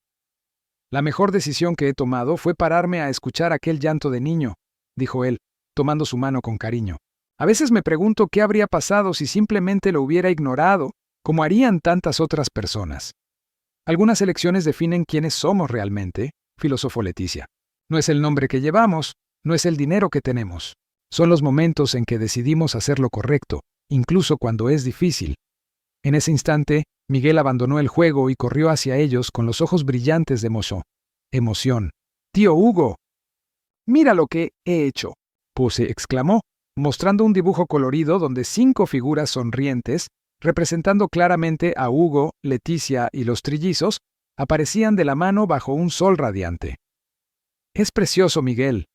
La mejor decisión que he tomado fue pararme a escuchar aquel llanto de niño», dijo él, tomando su mano con cariño. «A veces me pregunto qué habría pasado si simplemente lo hubiera ignorado, como harían tantas otras personas. Algunas elecciones definen quiénes somos realmente», filosofó Leticia. «No es el nombre que llevamos, no es el dinero que tenemos. Son los momentos en que decidimos hacer lo correcto, incluso cuando es difícil». En ese instante, Miguel abandonó el juego y corrió hacia ellos con los ojos brillantes de emoción. «¡Tío Hugo! Mira lo que he hecho», Puse exclamó, mostrando un dibujo colorido donde 5 figuras sonrientes, representando claramente a Hugo, Leticia y los trillizos, aparecían de la mano bajo un sol radiante. «Es precioso, Miguel»,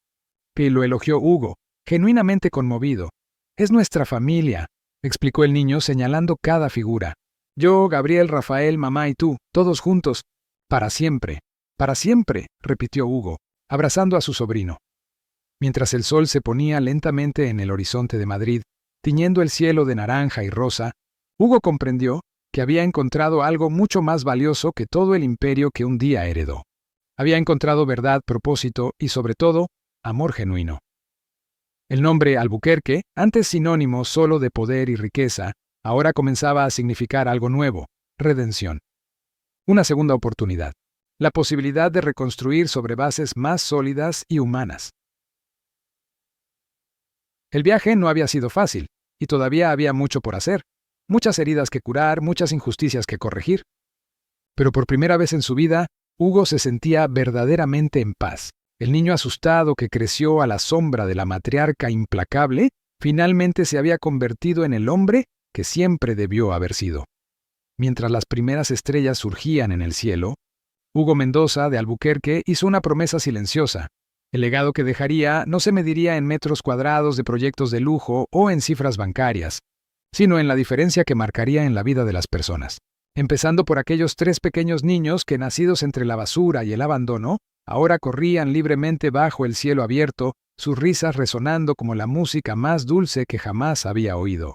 lo elogió Hugo, genuinamente conmovido. «Es nuestra familia», explicó el niño señalando cada figura. «Yo, Gabriel, Rafael, mamá y tú, todos juntos. Para siempre, repitió Hugo, abrazando a su sobrino. Mientras el sol se ponía lentamente en el horizonte de Madrid, tiñendo el cielo de naranja y rosa, Hugo comprendió que había encontrado algo mucho más valioso que todo el imperio que un día heredó. Había encontrado verdad, propósito y, sobre todo, amor genuino. El nombre Albuquerque, antes sinónimo solo de poder y riqueza, ahora comenzaba a significar algo nuevo: redención. Una segunda oportunidad. La posibilidad de reconstruir sobre bases más sólidas y humanas. El viaje no había sido fácil, y todavía había mucho por hacer, muchas heridas que curar, muchas injusticias que corregir. Pero por primera vez en su vida, Hugo se sentía verdaderamente en paz. El niño asustado que creció a la sombra de la matriarca implacable, finalmente se había convertido en el hombre que siempre debió haber sido. Mientras las primeras estrellas surgían en el cielo, Hugo Mendoza, de Albuquerque, hizo una promesa silenciosa. El legado que dejaría no se mediría en metros cuadrados de proyectos de lujo o en cifras bancarias, sino en la diferencia que marcaría en la vida de las personas. Empezando por aquellos 3 pequeños niños que, nacidos entre la basura y el abandono, ahora corrían libremente bajo el cielo abierto, sus risas resonando como la música más dulce que jamás había oído.